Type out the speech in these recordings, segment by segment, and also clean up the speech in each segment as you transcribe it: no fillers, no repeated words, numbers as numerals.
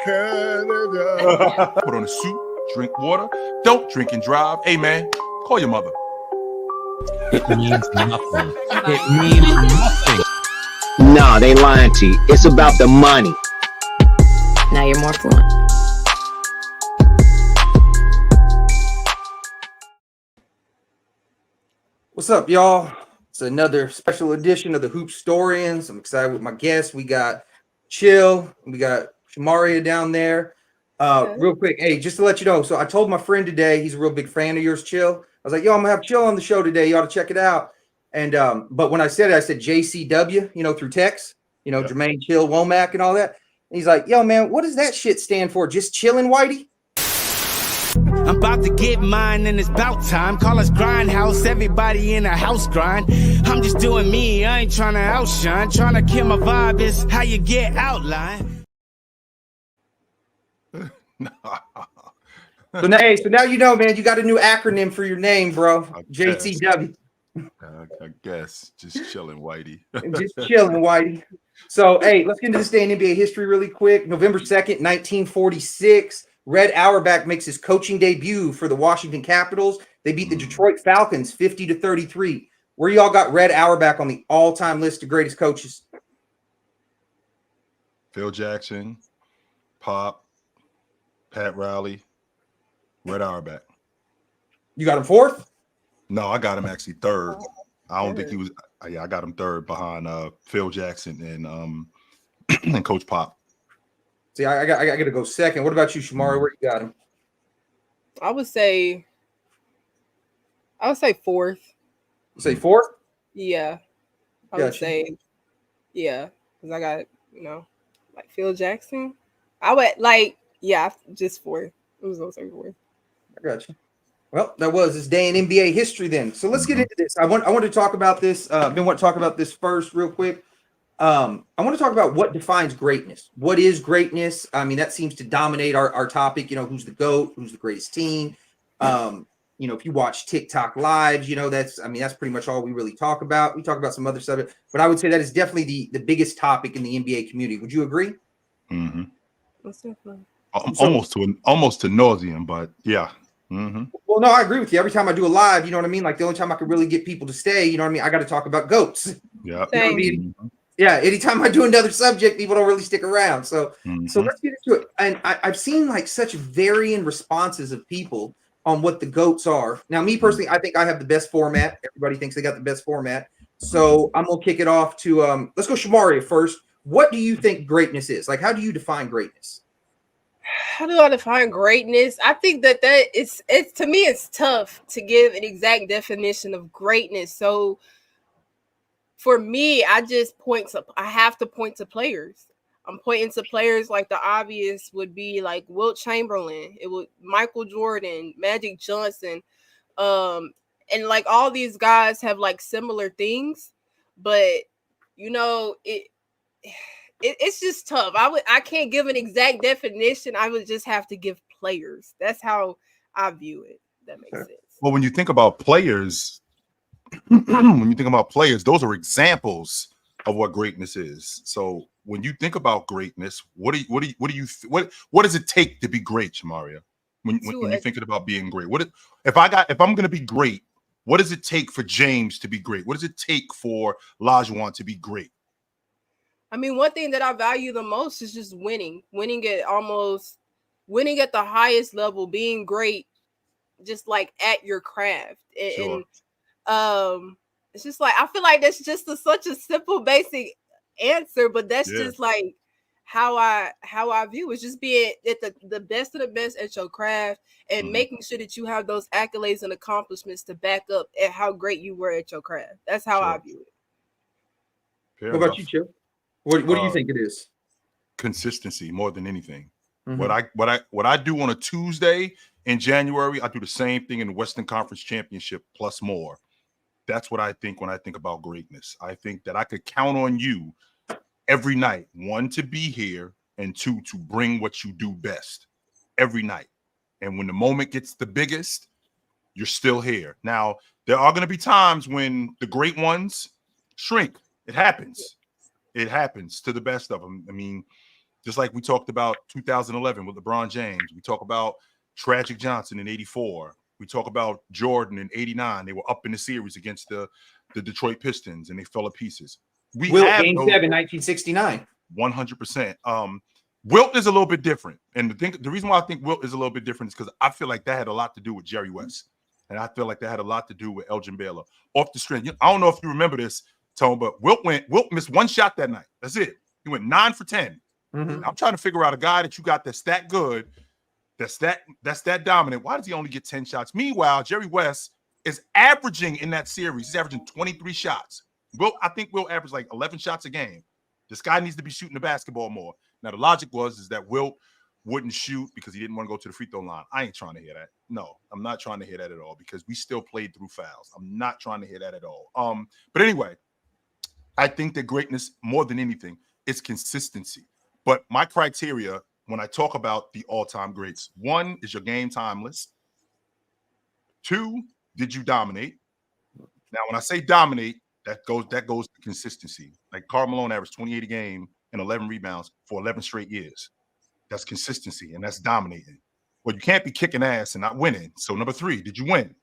Canada. Put on a suit, drink water, don't drink and drive. Hey, man, call your mother. It means nothing. It means nothing. Nah, they lying to you. It's about the money. Now you're more fluent. What's up, y'all? It's another special edition of the HoopStorians. I'm excited with my guests. We got Chill, we got Shamaria down there. Real quick, hey, just to let you know, so I told my friend today, he's a real big fan of yours, Chill. I was like, yo, I'm gonna have Chill on the show today. You ought to check it out. And but when I said it, I said JCW, through text, Jermaine Chill Womack and all that. And he's like, yo, man, what does that shit stand for? Just chillin', Whitey? I'm about to get mine and it's about time. Call us Grindhouse, everybody in a house grind. I'm just doing me, I ain't trying to outshine. Trying to kill my vibe is how you get outline. So now you know, man, you got a new acronym for your name, bro. JCW. I guess. Just chilling, Whitey. Just chilling, Whitey. So, hey, let's get into this day in NBA history really quick. November 2nd, 1946. Red Auerbach makes his coaching debut for the Washington Capitals. They beat the Detroit Falcons 50-33. Where y'all got Red Auerbach on the all-time list of greatest coaches? Phil Jackson, Pop, Pat Riley, Red Auerbach. You got him fourth? No, I got him actually third. I don't think he was. Yeah, I got him third behind Phil Jackson and and Coach Pop. See, I got to go second. What about you, Shamari? Where you got him? I would say fourth. You say fourth? Yeah. I would say, yeah. Because I got, like Phil Jackson. I would just fourth. It was also fourth. I got you. Well, that was this day in NBA history then. So let's get into this. I want to talk about this. Been want to talk about this first real quick. I want to talk about what defines greatness. What is greatness? I mean, that seems to dominate our topic. Who's the GOAT? Who's the greatest team? If you watch TikTok lives, that's pretty much all we really talk about. We talk about some other subject, but I would say that is definitely the biggest topic in the NBA community. Would you agree? Mm-hmm. That's definitely almost to nauseum, but yeah. Mm-hmm. Well, no, I agree with you. Every time I do a live, the only time I can really get people to stay, I got to talk about GOATs. Yeah. Yeah, anytime I do another subject, people don't really stick around. So let's get into it. And I've seen like such varying responses of people on what the GOATs are. Now, me personally, I think I have the best format. Everybody thinks they got the best format. So I'm gonna kick it off to let's go Shamaria first. What do you think greatness is? Like, how do you define greatness? How do I define greatness? I think that it's to me, it's tough to give an exact definition of greatness. So for me, I have to point to players. I'm pointing to players like the obvious would be like Wilt Chamberlain, it would Michael Jordan, Magic Johnson, and like all these guys have like similar things, but it's just tough. I can't give an exact definition. I would just have to give players. That's how I view it. That makes sense. Well, when you think about players, those are examples of what greatness is. So when you think about greatness, what does it take to be great, Shamaria? When you're thinking about being great, if I'm going to be great, what does it take for James to be great? What does it take for Lajuan to be great? I mean, one thing that I value the most is just winning at the highest level, being great, just like at your craft. Sure. And it's just like, I feel like that's just such a simple, basic answer, but that's just like how I view it. It's just being at the best of the best at your craft and making sure that you have those accolades and accomplishments to back up at how great you were at your craft. That's how I view it. Fair what about you, Chip? What do you think it is? Consistency more than anything. What I do on a Tuesday in January, I do the same thing in the Western Conference Championship plus more. That's what I think when I think about greatness. I think that I could count on you every night, one, to be here, and two, to bring what you do best every night. And when the moment gets the biggest, you're still here. Now, there are going to be times when the great ones shrink. It happens. It happens to the best of them. I mean, Just like we talked about 2011 with LeBron James. We talk about Tragic Johnson in 84. We talk about Jordan in 89. They were up in the series against the Detroit Pistons, and they fell to pieces. Wilt, Game 7, 1969. 100%. Wilt is a little bit different. And the reason why I think Wilt is a little bit different is because I feel like that had a lot to do with Jerry West. And I feel like that had a lot to do with Elgin Baylor. Off the string. I don't know if you remember this, Tone, but Wilt missed one shot that night. That's it. He went 9 for 10. Mm-hmm. I'm trying to figure out a guy that you got that's that good, that's that dominant. Why does he only get 10 shots? Meanwhile, Jerry West is averaging in that series. He's averaging 23 shots. I think Wilt averaged like 11 shots a game. This guy needs to be shooting the basketball more. Now, the logic is that Wilt wouldn't shoot because he didn't want to go to the free throw line. I ain't trying to hear that. No, I'm not trying to hear that at all because we still played through fouls. I'm not trying to hear that at all. But anyway, I think that greatness, more than anything, is consistency. But my criteria when I talk about the all-time greats, 1, is your game timeless? 2, did you dominate? Now, when I say dominate, that goes to consistency. Like Karl Malone averaged 28 a game and 11 rebounds for 11 straight years. That's consistency, and that's dominating. Well, you can't be kicking ass and not winning. So number 3, did you win?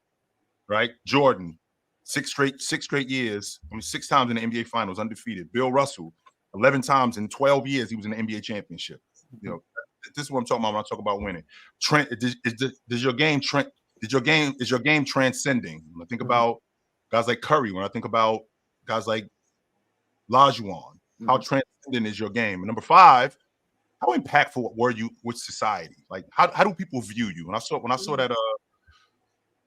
Right? Jordan, 6 straight years. 6 times in the NBA Finals, undefeated. Bill Russell, 11 times in 12 years he was in the NBA championship. You know, this is what I'm talking about when I talk about winning. Is your game transcending? When I think about guys like Curry, when I think about guys like Lajuan, how transcendent is your game? And number 5, how impactful were you with society? Like how do people view you? When I saw that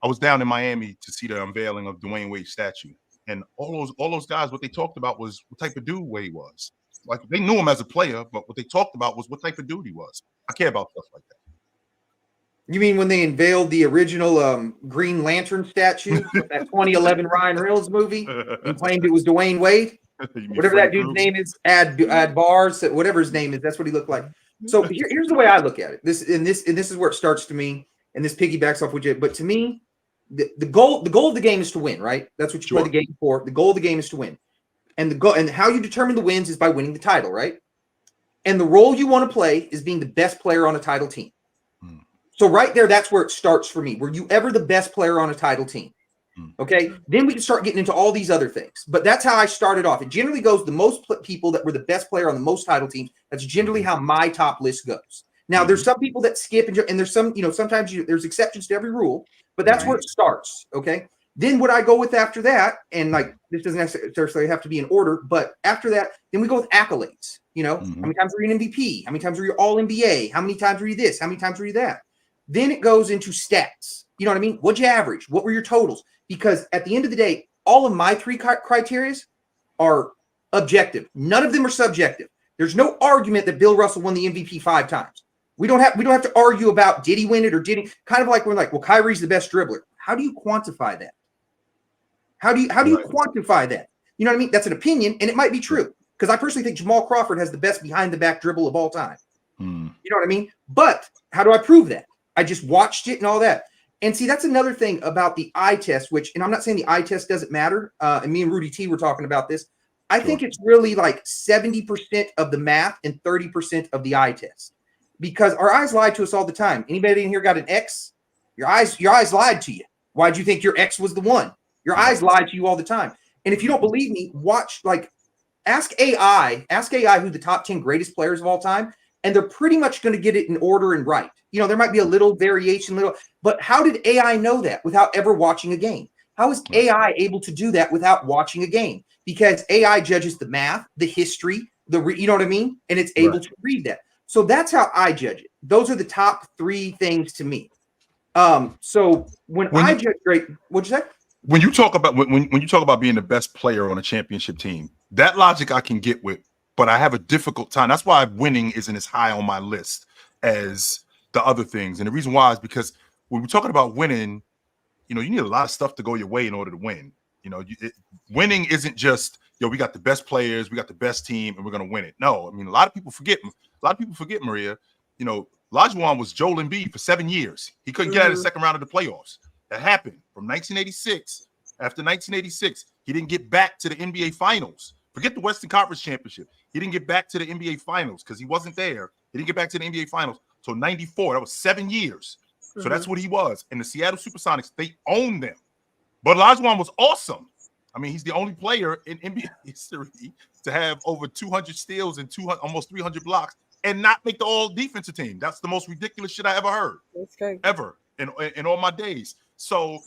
I was down in Miami to see the unveiling of Dwayne Wade's statue, and all those guys, what they talked about was what type of dude Wade was. Like they knew him as a player, but what they talked about was what type of dude he was. I care about stuff like that. You mean when they unveiled the original Green Lantern statue, that 2011 Ryan Reynolds movie, and claimed it was Dwayne Wade? Whatever that dude's name is, Ad Bars, whatever his name is, that's what he looked like. So here's the way I look at it. This is where it starts to me, and this piggybacks off with you. But to me, the goal of the game is to win, right? That's what you play the game for. The goal of the game is to win. And how you determine the wins is by winning the title, right? And the role you want to play is being the best player on a title team. So right there, that's where it starts for me. Were you ever the best player on a title team? Okay, then we can start getting into all these other things. But that's how I started off. It generally goes the most people that were the best player on the most title teams. That's generally how my top list goes. Now, there's some people that skip, and there's some, sometimes there's exceptions to every rule, but that's where it starts. Okay. Then what I go with after that, and like this doesn't necessarily have to be in order, but after that, then we go with accolades. How many times were you an MVP? How many times were you all NBA? How many times were you this? How many times were you that? Then it goes into stats. You know what I mean? What'd you average? What were your totals? Because at the end of the day, all of my 3 criteria are objective. None of them are subjective. There's no argument that Bill Russell won the MVP 5 times. We don't have to argue about did he win it or did he. Kind of like we're like, well, Kyrie's the best dribbler. How do you quantify that? How do you quantify that? You know what I mean? That's an opinion, and it might be true because I personally think Jamal Crawford has the best behind-the-back dribble of all time. You know what I mean? But how do I prove that? I just watched it and all that. And see, that's another thing about the eye test, and I'm not saying the eye test doesn't matter. And me and Rudy T were talking about this. I think it's really like 70% of the math and 30% of the eye test, because our eyes lie to us all the time. Anybody in here got an X? Your eyes lied to you. Why'd you think your X was the one? Your eyes lie to you all the time. And if you don't believe me, ask AI who the top 10 greatest players of all time, and they're pretty much going to get it in order and right. There might be a little variation, but how did AI know that without ever watching a game? How is AI able to do that without watching a game? Because AI judges the math, the history, you know what I mean? And it's able to read that. So that's how I judge it. Those are the top 3 things to me. So when I judge great, what'd you say? When you talk about being the best player on a championship team, that logic I can get with, but I have a difficult time. That's why winning isn't as high on my list as the other things. And the reason why is because when we're talking about winning, you need a lot of stuff to go your way in order to win. Winning isn't just, we got the best players, we got the best team, and we're going to win it. No, a lot of people forget, Maria, Lajuan was Joel Embiid for 7 years. He couldn't get out of the second round of the playoffs. That happened from 1986. After 1986, he didn't get back to the NBA Finals Forget the Western Conference Championship. He didn't get back to the NBA Finals because he wasn't there. He didn't get back to the NBA Finals until 94. That was 7 years. So that's what he was. And the Seattle Supersonics, they owned them. But Olajuwon was awesome. I mean, he's the only player in NBA history to have over 200 steals and almost 300 blocks and not make the all-defensive team. That's the most ridiculous shit I ever heard. That's crazy. Ever in all my days. So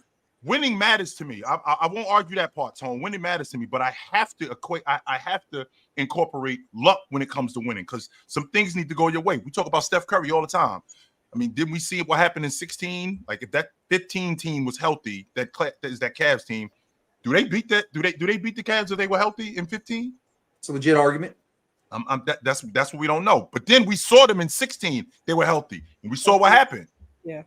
winning matters to me. I won't argue that part, Tone. Winning matters to me, but I have to I have to incorporate luck when it comes to winning because some things need to go your way. We talk about Steph Curry all the time. I mean, didn't we see what happened in 16? Like if that 15 team was healthy, that is that Cavs team. Do they beat that? Do they beat the Cavs if they were healthy in 15? It's a legit argument. That's what we don't know. But then we saw them in 16. They were healthy, and we saw what happened. Yeah.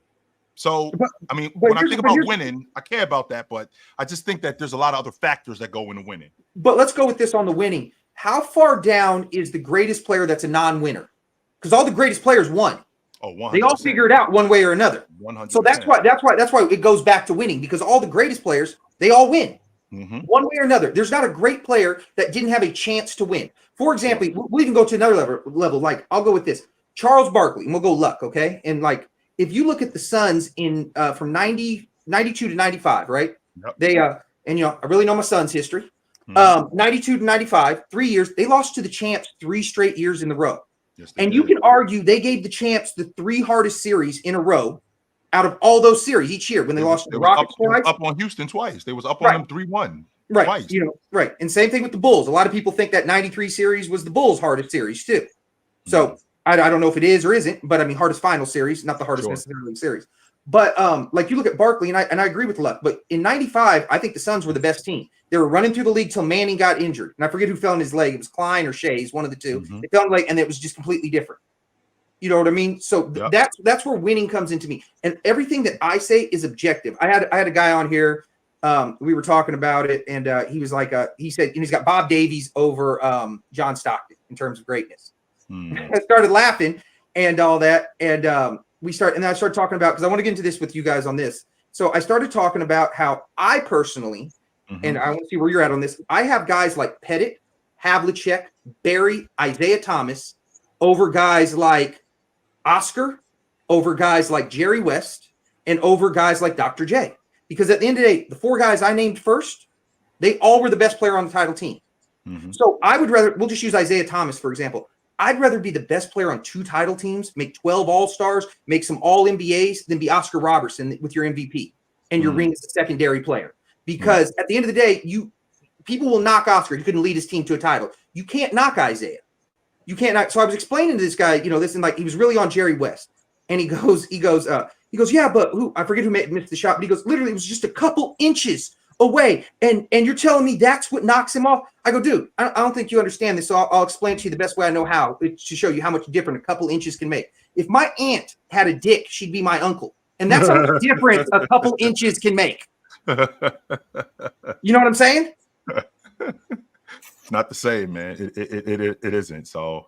So I mean, when I think about winning, I care about that, but I just think that there's a lot of other factors that go into winning. But let's go with this on the winning. How far down is the greatest player that's a non-winner? Because all the greatest players won. Oh, 100%. They all figure it out one way or another. 100%. So that's why it goes back to winning because all the greatest players, they all win. One way or another. There's not a great player that didn't have a chance to win. For example, we'll even go to another level. Like I'll go with this. Charles Barkley, and we'll go luck, okay? And like if you look at the Suns in from 92 to 95, right? Yep. They and you know, I really know my Suns history. 92 to 95, 3 years, they lost to the champs 3 straight years in a row. Yes, and you can argue they gave the champs the 3 hardest series in a row out of all those series each year when they lost to the Rockets twice. Up on Houston twice. They was up on them 3-1. Right. Twice. You know, right. And same thing with the Bulls. A lot of people think that 93 series was the Bulls' hardest series too. So I don't know if it is or isn't, but I mean hardest final series, not the hardest necessarily series. But like you look at Barkley, and I agree with Luck, but in 95, I think the Suns were the best team. They were running through the league till Manning got injured. And I forget who fell in his leg. It was Klein or Shays, one of the two. They fell in the leg, and it was just completely different. You know what I mean? So that's where winning comes into me. And everything that I say is objective. I had a guy on here. We were talking about it, and he was like, he said, he's got Bob Davies over John Stockton in terms of greatness. I started laughing and all that, and I started talking about, because I want to get into this with you guys on this. So I started talking about how I personally, and I want to see where you're at on this. I have guys like Pettit, Havlicek, Barry, Isaiah Thomas over guys like Oscar, over guys like Jerry West, and over guys like Dr. J. Because at the end of the day, the 4 guys I named first, they all were the best player on the title team. So I would rather, we'll just use Isaiah Thomas, for example. I'd rather be the best player on 2 title teams, make 12 All-Stars, make some All-NBAs, than be Oscar Robertson with your MVP and your ring as a secondary player. Because at the end of the day, people will knock Oscar. He couldn't lead his team to a title. You can't knock Isaiah. You can't knock. So I was explaining to this guy, you know, this, and like he was really on Jerry West. And he goes, yeah, but who? I forget who missed the shot, but he goes, literally, it was just a couple inches away. And you're telling me that's what knocks him off? I go, dude, I don't think you understand this. So I'll explain to you the best way I know how to show you how much different a couple inches can make. If my aunt had a dick, she'd be my uncle. And that's how much difference a couple inches can make. You know what I'm saying? It's not the same, man. It isn't. So,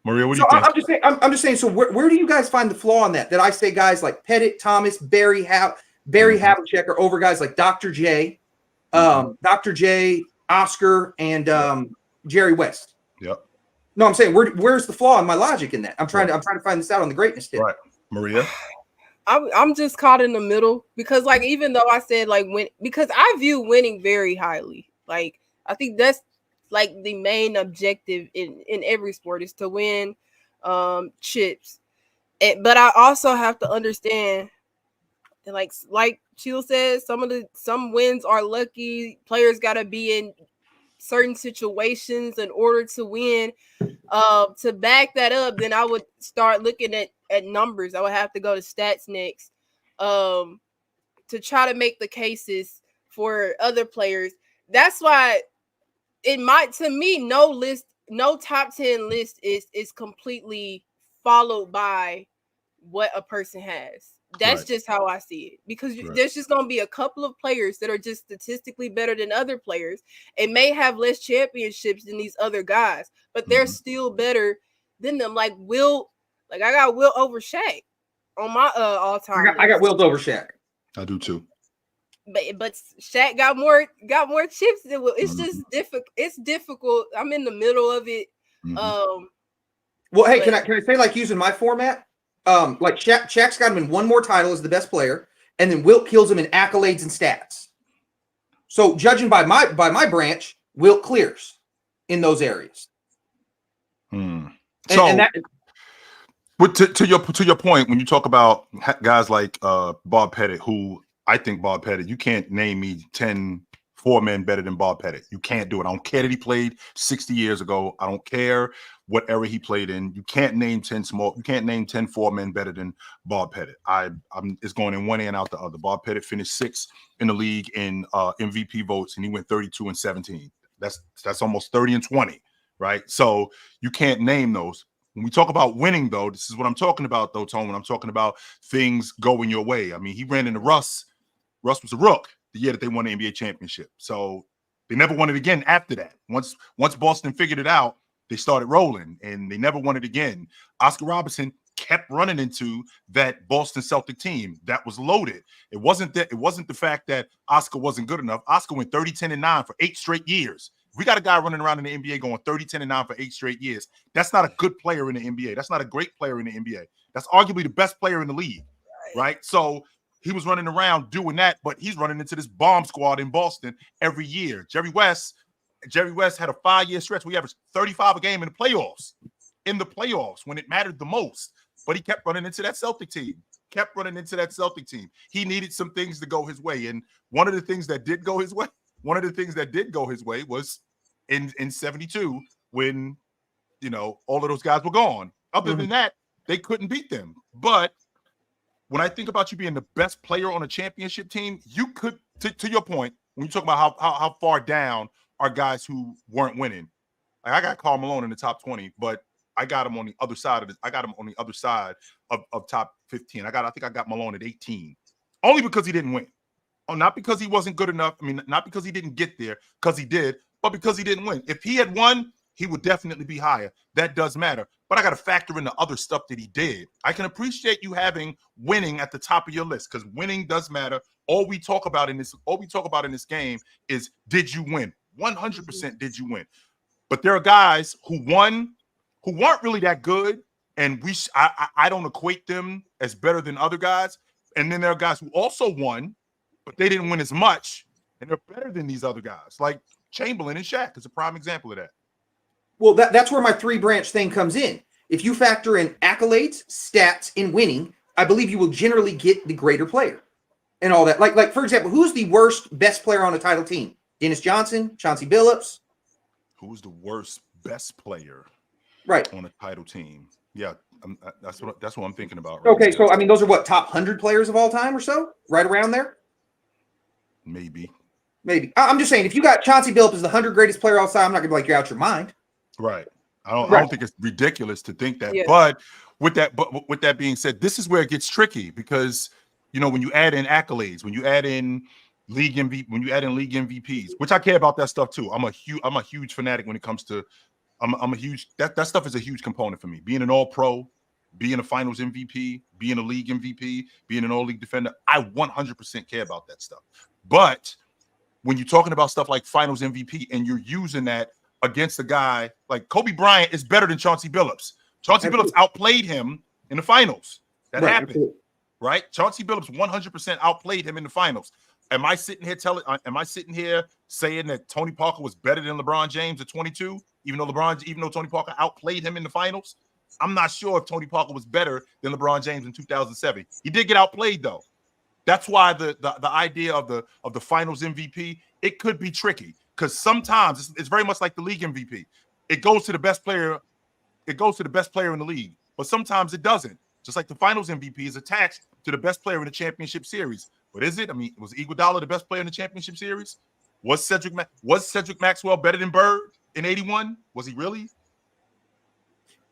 Maria, what do so you think? I'm just saying. So where do you guys find the flaw in that? That I say guys like Pettit, Thomas, Barry Havlicek are over guys like Dr. J, Oscar, and Jerry West. Yep. No, I'm saying where's the flaw in my logic in that? I'm trying to find this out on the greatness tip. Right, Maria. I'm just caught in the middle because, like, even though I said because I view winning very highly. Like, I think that's like the main objective in every sport is to win chips. But I also have to understand, like Chill says, some wins are lucky. Players got to be in certain situations in order to win. To back that up, then I would start looking at numbers. I would have to go to stats next to try to make the cases for other players. That's why to me, no top 10 list is completely followed by what a person has. That's just how I see it, because there's just going to be a couple of players that are just statistically better than other players and may have less championships than these other guys, but they're still better than them. Like I got Wilt over Shaq on my all-time. I got Wilt over Shaq. I do too. but Shaq got more chips than Will. It's just difficult. It's difficult. I'm in the middle of it. Well, hey, can I say, like, using my format? Like Shaq's got him in one more title as the best player, and then Wilt kills him in accolades and stats. So judging by my branch, Wilt clears in those areas. But to your point, when you talk about guys like Bob Pettit, who I think Bob Pettit, you can't name me 10 4-men better than Bob Pettit. You can't do it. I don't care that he played 60 years ago. I don't care what era he played in. You can't name 10 4-men better than Bob Pettit. It's going in one end out the other. Bob Pettit finished 6th in the league in MVP votes, and he went 32-17. That's almost 30-20, right? So you can't name those. When we talk about winning, though, this is what I'm talking about, though, Tone. When I'm talking about things going your way. I mean, he ran into Russ. Russ was a rook the year that they won the NBA championship. So they never won it again after that. Once Boston figured it out, they started rolling, and they never won it again. Oscar Robertson kept running into that Boston Celtic team that was loaded. It wasn't the fact that Oscar wasn't good enough. Oscar went 30-10-9 for 8 straight years. We got a guy running around in the NBA going 30-10-9 for 8 straight years. That's not a good player in the NBA. That's not a great player in the NBA. That's arguably the best player in the league, right? So he was running around doing that, but he's running into this bomb squad in Boston every year. Jerry West had a 5-year stretch where he averaged 35 a game in the playoffs when it mattered the most. But he kept running into that Celtic team. He needed some things to go his way. And one of the things that did go his way was in 72 when, all of those guys were gone. Other than that, they couldn't beat them. But when I think about you being the best player on a championship team, you could, to your point, when you talk about how far down are guys who weren't winning. Like, I got Karl Malone in the top 20, but I got him on the other side of top 15. I think I got Malone at 18, only because he didn't win. Oh, not because he wasn't good enough. I mean, not because he didn't get there, because he did, but because he didn't win. If he had won, he would definitely be higher. That does matter. But I got to factor in the other stuff that he did. I can appreciate you having winning at the top of your list, because winning does matter. All we talk about in this game is, did you win? 100% did you win? But there are guys who won who weren't really that good, and I don't equate them as better than other guys. And then there are guys who also won, but they didn't win as much, and they're better than these other guys. Like Chamberlain and Shaq is a prime example of that. Well, that's where my 3-branch thing comes in. If you factor in accolades, stats, and winning, I believe you will generally get the greater player and all that. Like for example, who's the worst best player on a title team? Dennis Johnson, Chauncey Billups. Who's the worst best player on a title team? Yeah, that's what I'm thinking about. Right now. So I mean, those are what, top 100 players of all time or so, right around there. Maybe. I'm just saying, if you got Chauncey Billups as the 100 greatest player all time, I'm not gonna be like, you're out your mind. Right. I don't think it's ridiculous to think that. Yeah. But with that being said, this is where it gets tricky, because when you add in accolades, when you add in league MVPs, which I care about that stuff too. I'm a huge fanatic when it comes to that stuff is a huge component for me. Being an all-pro, being a finals MVP, being a league MVP, being an all-league defender, I 100% care about that stuff. But when you're talking about stuff like finals MVP and you're using that against a guy like Kobe Bryant is better than Chauncey Billups. Chauncey Billups outplayed him in the finals. That happened, right? Chauncey Billups 100% outplayed him in the finals. Am I sitting here saying that Tony Parker was better than LeBron James at 22, even though Tony Parker outplayed him in the finals? I'm not sure if Tony Parker was better than LeBron James in 2007. He did get outplayed though. That's why the idea of the finals MVP, it could be tricky, because sometimes it's very much like the league MVP. It goes to the best player. It goes to the best player in the league, but sometimes it doesn't. Just like the finals MVP is attached to the best player in the championship series. But is it? I mean, was Iguodala the best player in the championship series? Was Cedric Maxwell better than Bird in 81? Was he really?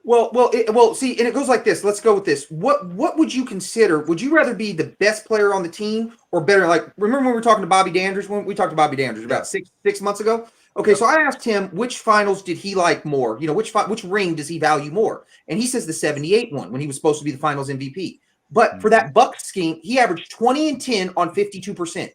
Well, see, and it goes like this. Let's go with this. What would you consider? Would you rather be the best player on the team or better? Like, remember when we were talking to Bobby Dandridge? When we talked to Bobby Dandridge about six months ago? Okay, so I asked him which finals did he like more? Which ring does he value more? And he says the 78 one, when he was supposed to be the finals MVP. But for that Bucks scheme, he averaged 20 and 10 on 52%.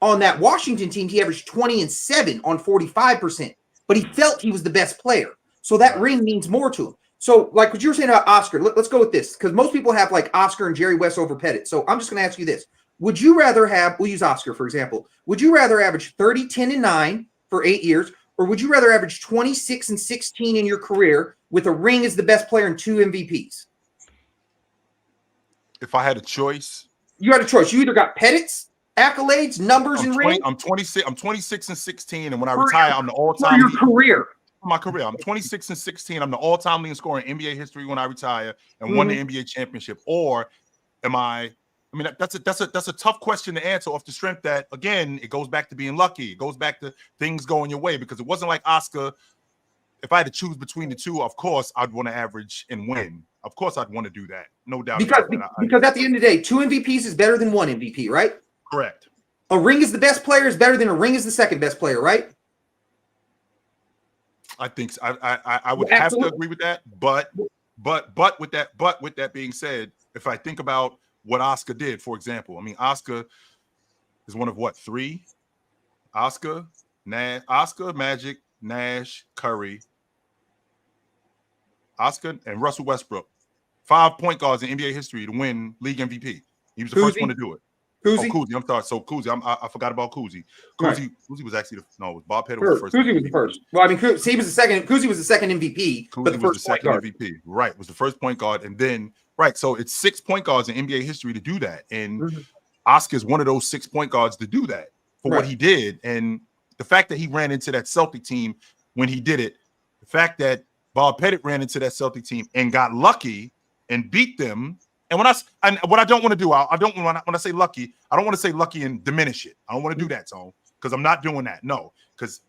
on that Washington team, he averaged 20 and 7 on 45%, but he felt he was the best player. So that ring means more to him. So like what you were saying about Oscar, let's go with this, because most people have like Oscar and Jerry West over Pettit. So I'm just going to ask you this. Would you rather have, we'll use Oscar, for example. Would you rather average 30, 10, and 9 for 8 years, or would you rather average 26 and 16 in your career with a ring as the best player and 2 MVPs? If I had a choice. You had a choice. You either got Pettit's accolades, numbers, and rings. I'm 26 and 16, and when I retire, I'm the all-time. For your career. My career. I'm 26 and 16. I'm the all-time leading scorer in NBA history when I retire and won the NBA championship. Or am I mean, that's a tough question to answer off the strength that, again, it goes back to being lucky. It goes back to things going your way, because it wasn't like Oscar. If I had to choose between the two, of course, I'd want to average and win. Of course, I'd want to do that. No doubt. Because at the end of the day, 2 MVPs is better than 1 MVP, right? Correct. A ring is the best player is better than a ring is the second best player, right? I think so. I would have to agree with that, but with that being said, if I think about what Oscar did, for example, I mean, Oscar is one of what, 3? Oscar, Magic, Nash, Curry, Oscar, and Russell Westbrook. 5 point guards in NBA history to win league MVP. He was the first one to do it. Kuzi? Oh, Kuzi. I'm sorry. So Kuzi, I forgot about Kuzi. Kuzi was actually Bob Pettit was the first. Kuzi was the first. Well, I mean, he was the second. Kuzi was the second MVP. Kuzi but the was the second MVP. Right, was the first point guard, and then so it's 6 point guards in NBA history to do that, and Oscar's one of those 6 point guards to do that for what he did, and the fact that he ran into that Celtic team when he did it, the fact that Bob Pettit ran into that Celtic team and got lucky and beat them. And what I don't want to do, when I say lucky, I don't want to say lucky and diminish it. I don't want to do that, Tone, because I'm not doing that. No, because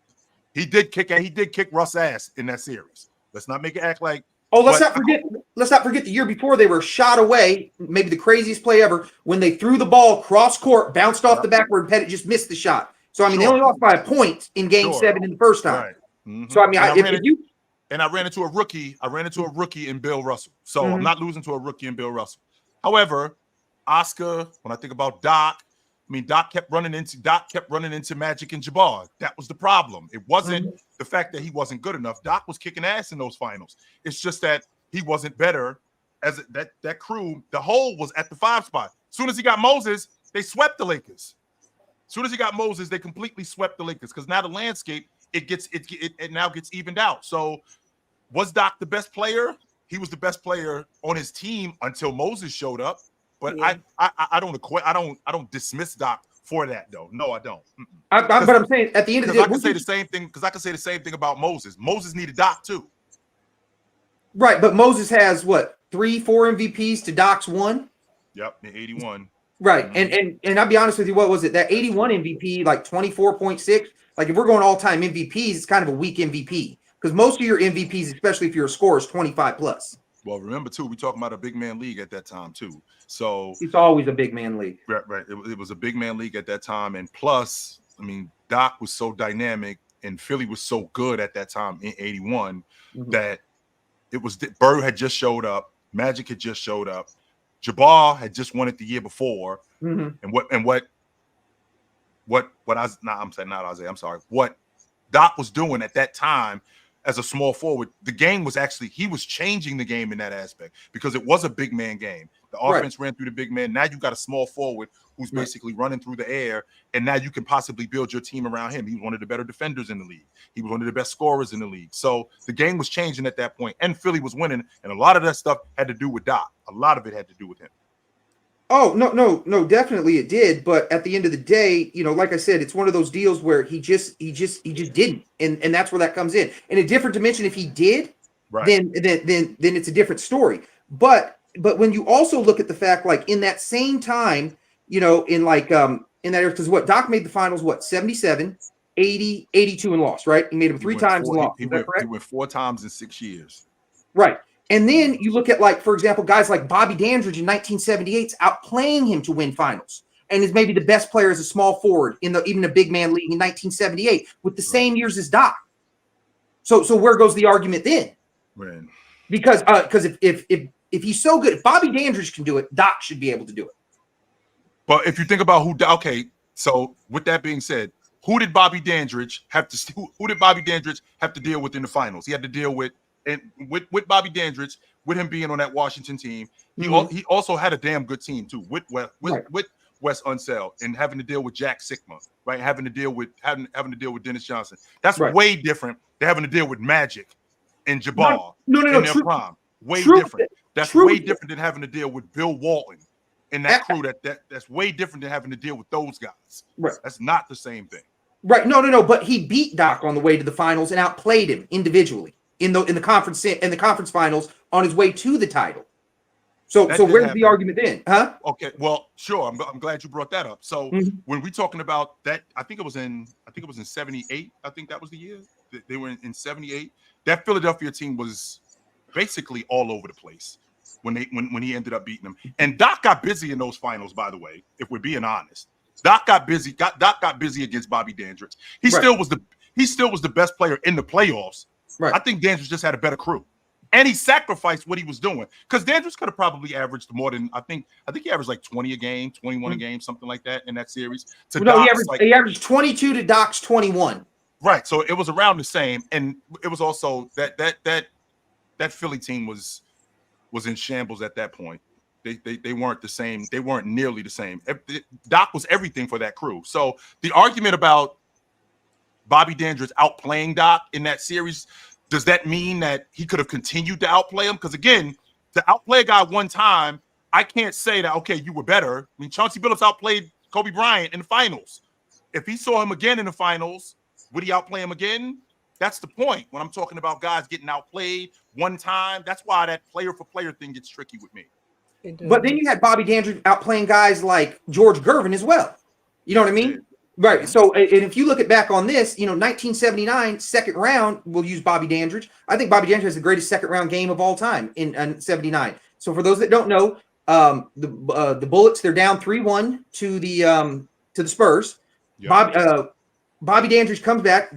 he did kick Russ' ass in that series. Let's not make it act like. Oh, let's not forget the year before they were shot away, maybe the craziest play ever, when they threw the ball cross court, bounced off the backward, Pettit just missed the shot. So I mean, they only lost by a point in Game 7 in the first time. Right. Mm-hmm. So I mean, I ran into a rookie in Bill Russell. So I'm not losing to a rookie in Bill Russell. However, Oscar, when I think about Doc, I mean, Doc kept running into Magic and Jabbar. That was the problem. It wasn't the fact that he wasn't good enough. Doc was kicking ass in those finals. It's just that he wasn't better. As that crew, the hole was at the 5 spot. As soon as he got Moses, they swept the Lakers. As soon as he got Moses, they completely swept the Lakers, because now the landscape it now gets evened out. So, was Doc the best player? He was the best player on his team until Moses showed up. But I don't dismiss Doc for that, though. No, I don't. But I'm saying at the end of the day, I can say the same thing, because I can say the same thing about Moses. Moses needed Doc too. Right, but Moses has what, 3, 4 MVPs to Doc's 1? Yep, in 81. Right, and I'll be honest with you, what was it? That 81 MVP, like 24.6. Like if we're going all-time MVPs, it's kind of a weak MVP, because most of your MVPs, especially if you're a scorer, is 25 plus. Well, remember too, we're talking about a big man league at that time too. So it's always a big man league. Right. It was a big man league at that time, and plus, I mean, Doc was so dynamic, and Philly was so good at that time in 81 that it was. Bird had just showed up, Magic had just showed up, Jabbar had just won it the year before, what Doc was doing at that time as a small forward, the game was actually, he was changing the game in that aspect, because it was a big man game. The offense ran through the big man. Now you got a small forward who's basically running through the air, and now you can possibly build your team around him. He was one of the better defenders in the league. He was one of the best scorers in the league. So the game was changing at that point, and Philly was winning, and a lot of that stuff had to do with Doc. A lot of it had to do with him. Oh, no, definitely it did. But at the end of the day, you know, like I said, it's one of those deals where he just didn't. And that's where that comes in. In a different dimension, if he did, then it's a different story. But when you also look at the fact, like in that same time, you know, in that era, because what Doc made the finals, 77, 80, 82 and lost, right? He made them 3 times and lost. Is that correct? He went 4 times in 6 years. Right. And then you look at, like, for example, guys like Bobby Dandridge in 1978 outplaying him to win finals, and is maybe the best player as a small forward in even a big man league in 1978 with the same years as Doc. So where goes the argument then? Right. Because if he's so good, if Bobby Dandridge can do it, Doc should be able to do it. But if you think about So with that being said, who did Bobby Dandridge have to deal with in the finals? He had to deal with Bobby Dandridge, with him being on that Washington team. He also had a damn good team too with Wes Unseld and having to deal with Jack Sikma, right? Having to deal with Dennis Johnson. That's way different than having to deal with Magic and Jabbar in their prime. Way different. That's way different than having to deal with Bill Walton and that crew. That's way different than having to deal with those guys. Right. That's not the same thing. Right. No. But he beat Doc on the way to the finals and outplayed him individually in the conference finals on his way to the title. So where's the argument then? Huh? Okay. Well, sure. I'm glad you brought that up. So when we talking about that, I think it was in 78. I think that was the year they were in 78. That Philadelphia team was basically all over the place when he ended up beating them. And Doc got busy in those finals, by the way, if we're being honest. Doc got busy against Bobby Dandridge. He still was the best player in the playoffs. Right. I think Dandridge just had a better crew. And he sacrificed what he was doing. Because Dandridge could have probably averaged more than I think he averaged like 20 a game, 21 a game, something like that in that series. He averaged 22 to Doc's 21. Right. So it was around the same. And it was also that Philly team was in shambles at that point. They weren't the same. They weren't nearly the same. Doc was everything for that crew. So the argument about Bobby Dandridge outplaying Doc in that series, does that mean that he could have continued to outplay him? Because again, to outplay a guy one time, I can't say that, okay, you were better. I mean, Chauncey Billups outplayed Kobe Bryant in the finals. If he saw him again in the finals, would he outplay him again? That's the point. When I'm talking about guys getting outplayed one time, that's why that player for player thing gets tricky with me. But then you had Bobby Dandridge outplaying guys like George Gervin as well. You know what I mean? Yeah. Right. So, and if you look back on this, 1979 second round, we'll use Bobby Dandridge. I think Bobby Dandridge has the greatest second round game of all time in 79. So for those that don't know, the Bullets, they're down 3-1 to the Spurs. Yeah. Bobby Dandridge comes back.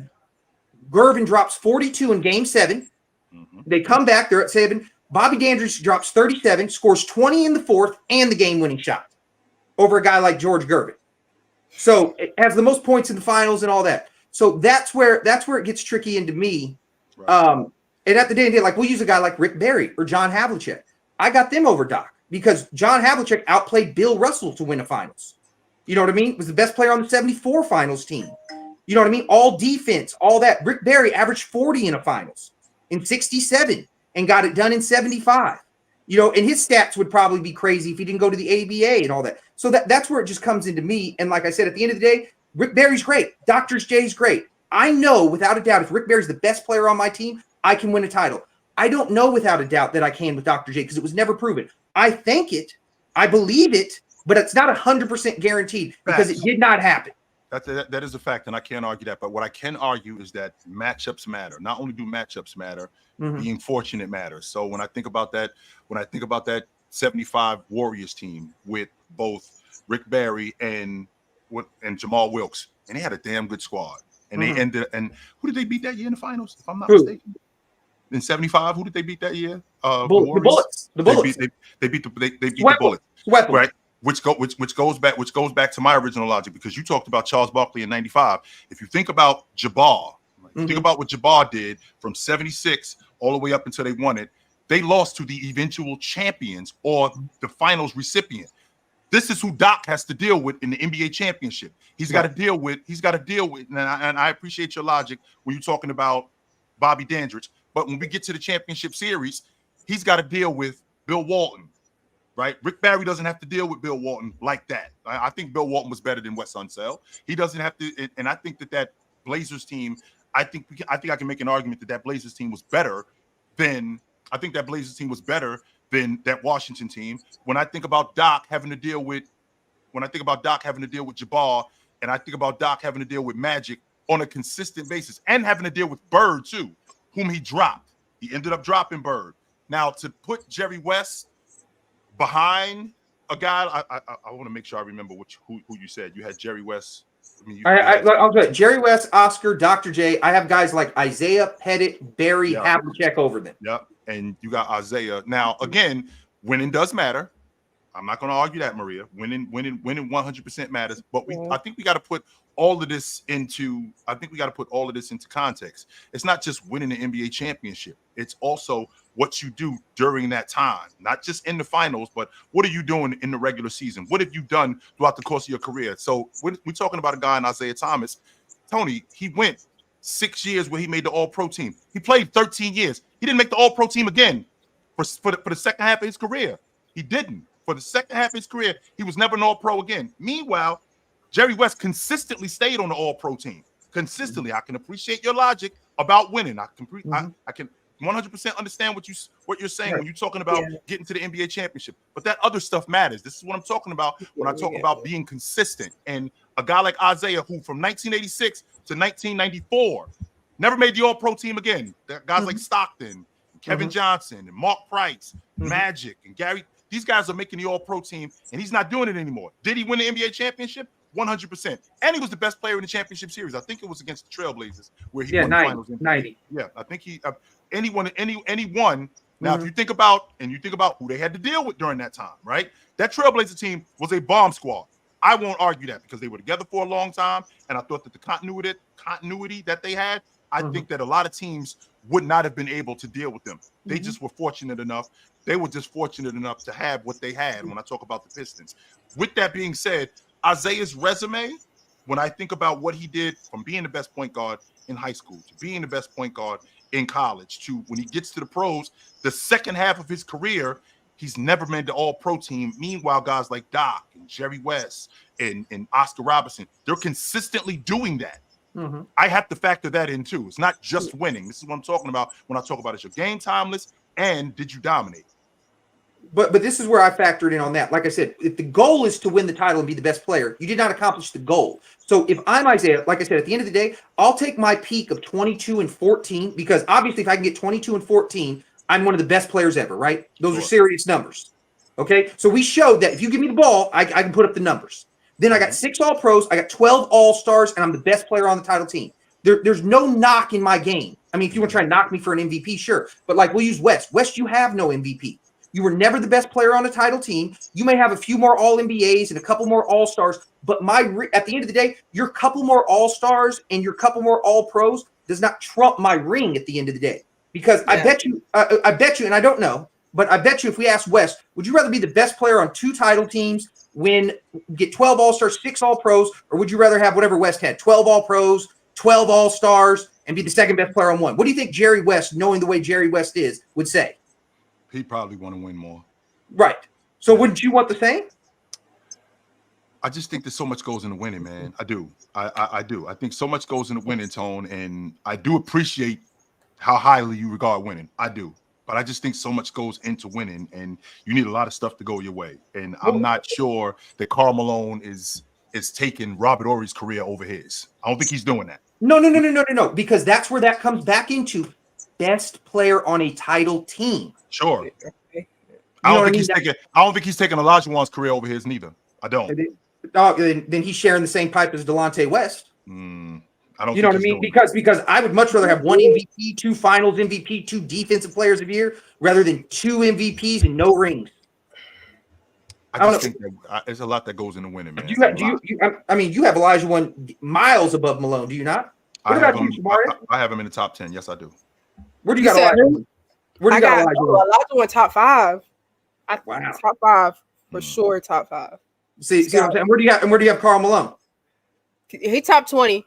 Gervin drops 42 in game 7. Mm-hmm. They come back. They're at 7. Bobby Dandridge drops 37, scores 20 in the fourth, and the game-winning shot over a guy like George Gervin. So it has the most points in the finals and all that. So that's where it gets tricky into me. Right. And at the day of the day, like we'll use a guy like Rick Barry or John Havlicek. I got them over Doc because John Havlicek outplayed Bill Russell to win a finals. You know what I mean? Was the best player on the 74 finals team. You know what I mean? All defense, all that. Rick Barry averaged 40 in a finals in 67 and got it done in 75. And his stats would probably be crazy if he didn't go to the ABA and all that. So that's where it just comes into me. And like I said, at the end of the day, Rick Barry's great. Dr. J's great. I know without a doubt if Rick Barry's the best player on my team, I can win a title. I don't know without a doubt that I can with Dr. J because it was never proven. I think it, I believe it, but it's not 100% guaranteed because it did not happen. That is a fact, and I can't argue that. But what I can argue is that matchups matter. Not only do matchups matter, being fortunate matters. So when I think about that 75 Warriors team with both Rick Barry and Jamal Wilkes, and they had a damn good squad. And they ended. And who did they beat that year in the finals? If I'm not mistaken, in 75, who did they beat that year? The Bullets. The Bullets. They beat the Bullets. Right. Which goes back to my original logic because you talked about Charles Barkley in 95. If you think about Jabbar, think about what Jabbar did from 76 all the way up until they won it. They lost to the eventual champions or the finals recipient. This is who Doc has to deal with in the NBA championship. He's got to deal with, and I appreciate your logic when you're talking about Bobby Dandridge. But when we get to the championship series, he's got to deal with Bill Walton. Right, Rick Barry doesn't have to deal with Bill Walton like that. I think Bill Walton was better than Wes Unseld. He doesn't have to, and I think that Blazers team. I think I can make an argument that Blazers team was better than. I think that Blazers team was better than that Washington team. When I think about Doc having to deal with, Jabbar, and I think about Doc having to deal with Magic on a consistent basis, and having to deal with Bird too, whom he dropped. He ended up dropping Bird. Now to put Jerry West behind a guy, I want to make sure I remember who you said. You had Jerry West. I'll do it. Jerry West, Oscar, Dr. J. I have guys like Isaiah, Pettit, Barry, Havlicek over them. Yep. And you got Isaiah. Now, again, winning does matter. I'm not going to argue that, Maria. Winning 100% matters. But I think we got to put all of this into. I think we got to put all of this into context. It's not just winning the NBA championship. It's also what you do during that time, not just in the finals, but what are you doing in the regular season? What have you done throughout the course of your career? So we're talking about a guy in Isaiah Thomas. Tony, he went 6 years where he made the All-Pro team. He played 13 years. He didn't make the All-Pro team again for the second half of his career. He didn't. For the second half of his career, he was never an All-Pro again. Meanwhile, Jerry West consistently stayed on the All-Pro team. Consistently. I can appreciate your logic about winning. I can 100% understand what you're saying when you're talking about getting to the NBA championship. But that other stuff matters. This is what I'm talking about when I talk about being consistent. And a guy like Isaiah, who from 1986 to 1994 never made the All-Pro team again. Guys like Stockton, Kevin Johnson, and Mark Price, Magic, and Gary. These guys are making the All-Pro team, and he's not doing it anymore. Did he win the NBA championship? 100%. And he was the best player in the championship series. I think it was against the Trailblazers where he won the finals. 90. Yeah, I think he anyone. Now, if you think about who they had to deal with during that time, right? That Trailblazer team was a bomb squad. I won't argue that because they were together for a long time, and I thought that the continuity that they had, I think that a lot of teams would not have been able to deal with them. They just were fortunate enough. They were just fortunate enough to have what they had when I talk about the Pistons. With that being said, Isaiah's resume, when I think about what he did from being the best point guard in high school to being the best point guard in college to when he gets to the pros, the second half of his career, he's never made the All-Pro team. Meanwhile, guys like Doc and Jerry West and Oscar Robertson, they're consistently doing that. I have to factor that in too. It's not just winning. This is what I'm talking about when I talk about is your game timeless and did you dominate? But this is where I factored in on that. Like I said, if the goal is to win the title and be the best player, you did not accomplish the goal. So if I'm Isaiah, like I said, at the end of the day, I'll take my peak of 22 and 14 because obviously if I can get 22 and 14, I'm one of the best players ever, right? Those are serious numbers. Okay? So we showed that if you give me the ball, I can put up the numbers. Then I got 6 All-Pros, I got 12 All-Stars, and I'm the best player on the title team. There's no knock in my game. I mean, if you want to try and knock me for an MVP, sure. But like we'll use West. West, you have no MVP. You were never the best player on a title team. You may have a few more All-NBAs and a couple more All-Stars, but at the end of the day, your couple more All-Stars and your couple more All-Pros does not trump my ring at the end of the day. Because I bet you, and I don't know, but I bet you if we ask West, would you rather be the best player on 2 title teams, get 12 All-Stars, 6 All-Pros, or would you rather have whatever West had, 12 All-Pros, 12 All-Stars, and be the second best player on 1? What do you think Jerry West, knowing the way Jerry West is, would say? He'd probably want to win more. Right. So wouldn't you want the same? I just think there's so much goes into winning, man. I do. I do. I think so much goes into winning, Tone, and I do appreciate how highly you regard winning. I do. But I just think so much goes into winning, and you need a lot of stuff to go your way. And I'm not sure that Karl Malone is taking Robert Horry's career over his. I don't think he's doing that. No. Because that's where that comes back into best player on a title team. Sure. I don't think he's taking Olajuwon's career over his neither. I don't. Then he's sharing the same pipe as Delonte West. I don't. You know what I mean? Because I would much rather have 1 MVP, 2 Finals MVP, 2 Defensive Players of the Year, rather than 2 MVPs and no rings. I just think that there's a lot that goes into winning, man. You have Olajuwon miles above Malone, do you not? I have him in the top 10. Yes, I do. Where do you got Olajuwon? I got Olajuwon top 5. Wow. Top 5 for sure. Top 5. See what I'm saying? Where do you have Karl Malone? He top 20.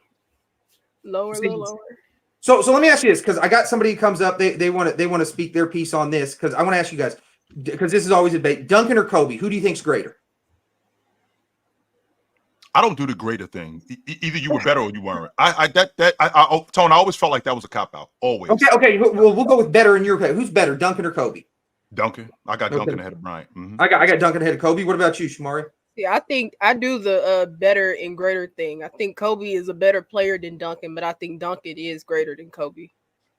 Lower. So let me ask you this, because I got somebody who comes up. They want to speak their piece on this, because I want to ask you guys, because this is always a debate. Duncan or Kobe? Who do you think's greater? I don't do the greater thing. Either you were better or you weren't. Tone, I always felt like that was a cop-out. Always. Okay. We'll go with better in your opinion. Who's better, Duncan or Kobe? Duncan. I got Duncan ahead of Bryant. I got Duncan ahead of Kobe. What about you, Shamari? Yeah, I think I do the better and greater thing. I think Kobe is a better player than Duncan, but I think Duncan is greater than Kobe.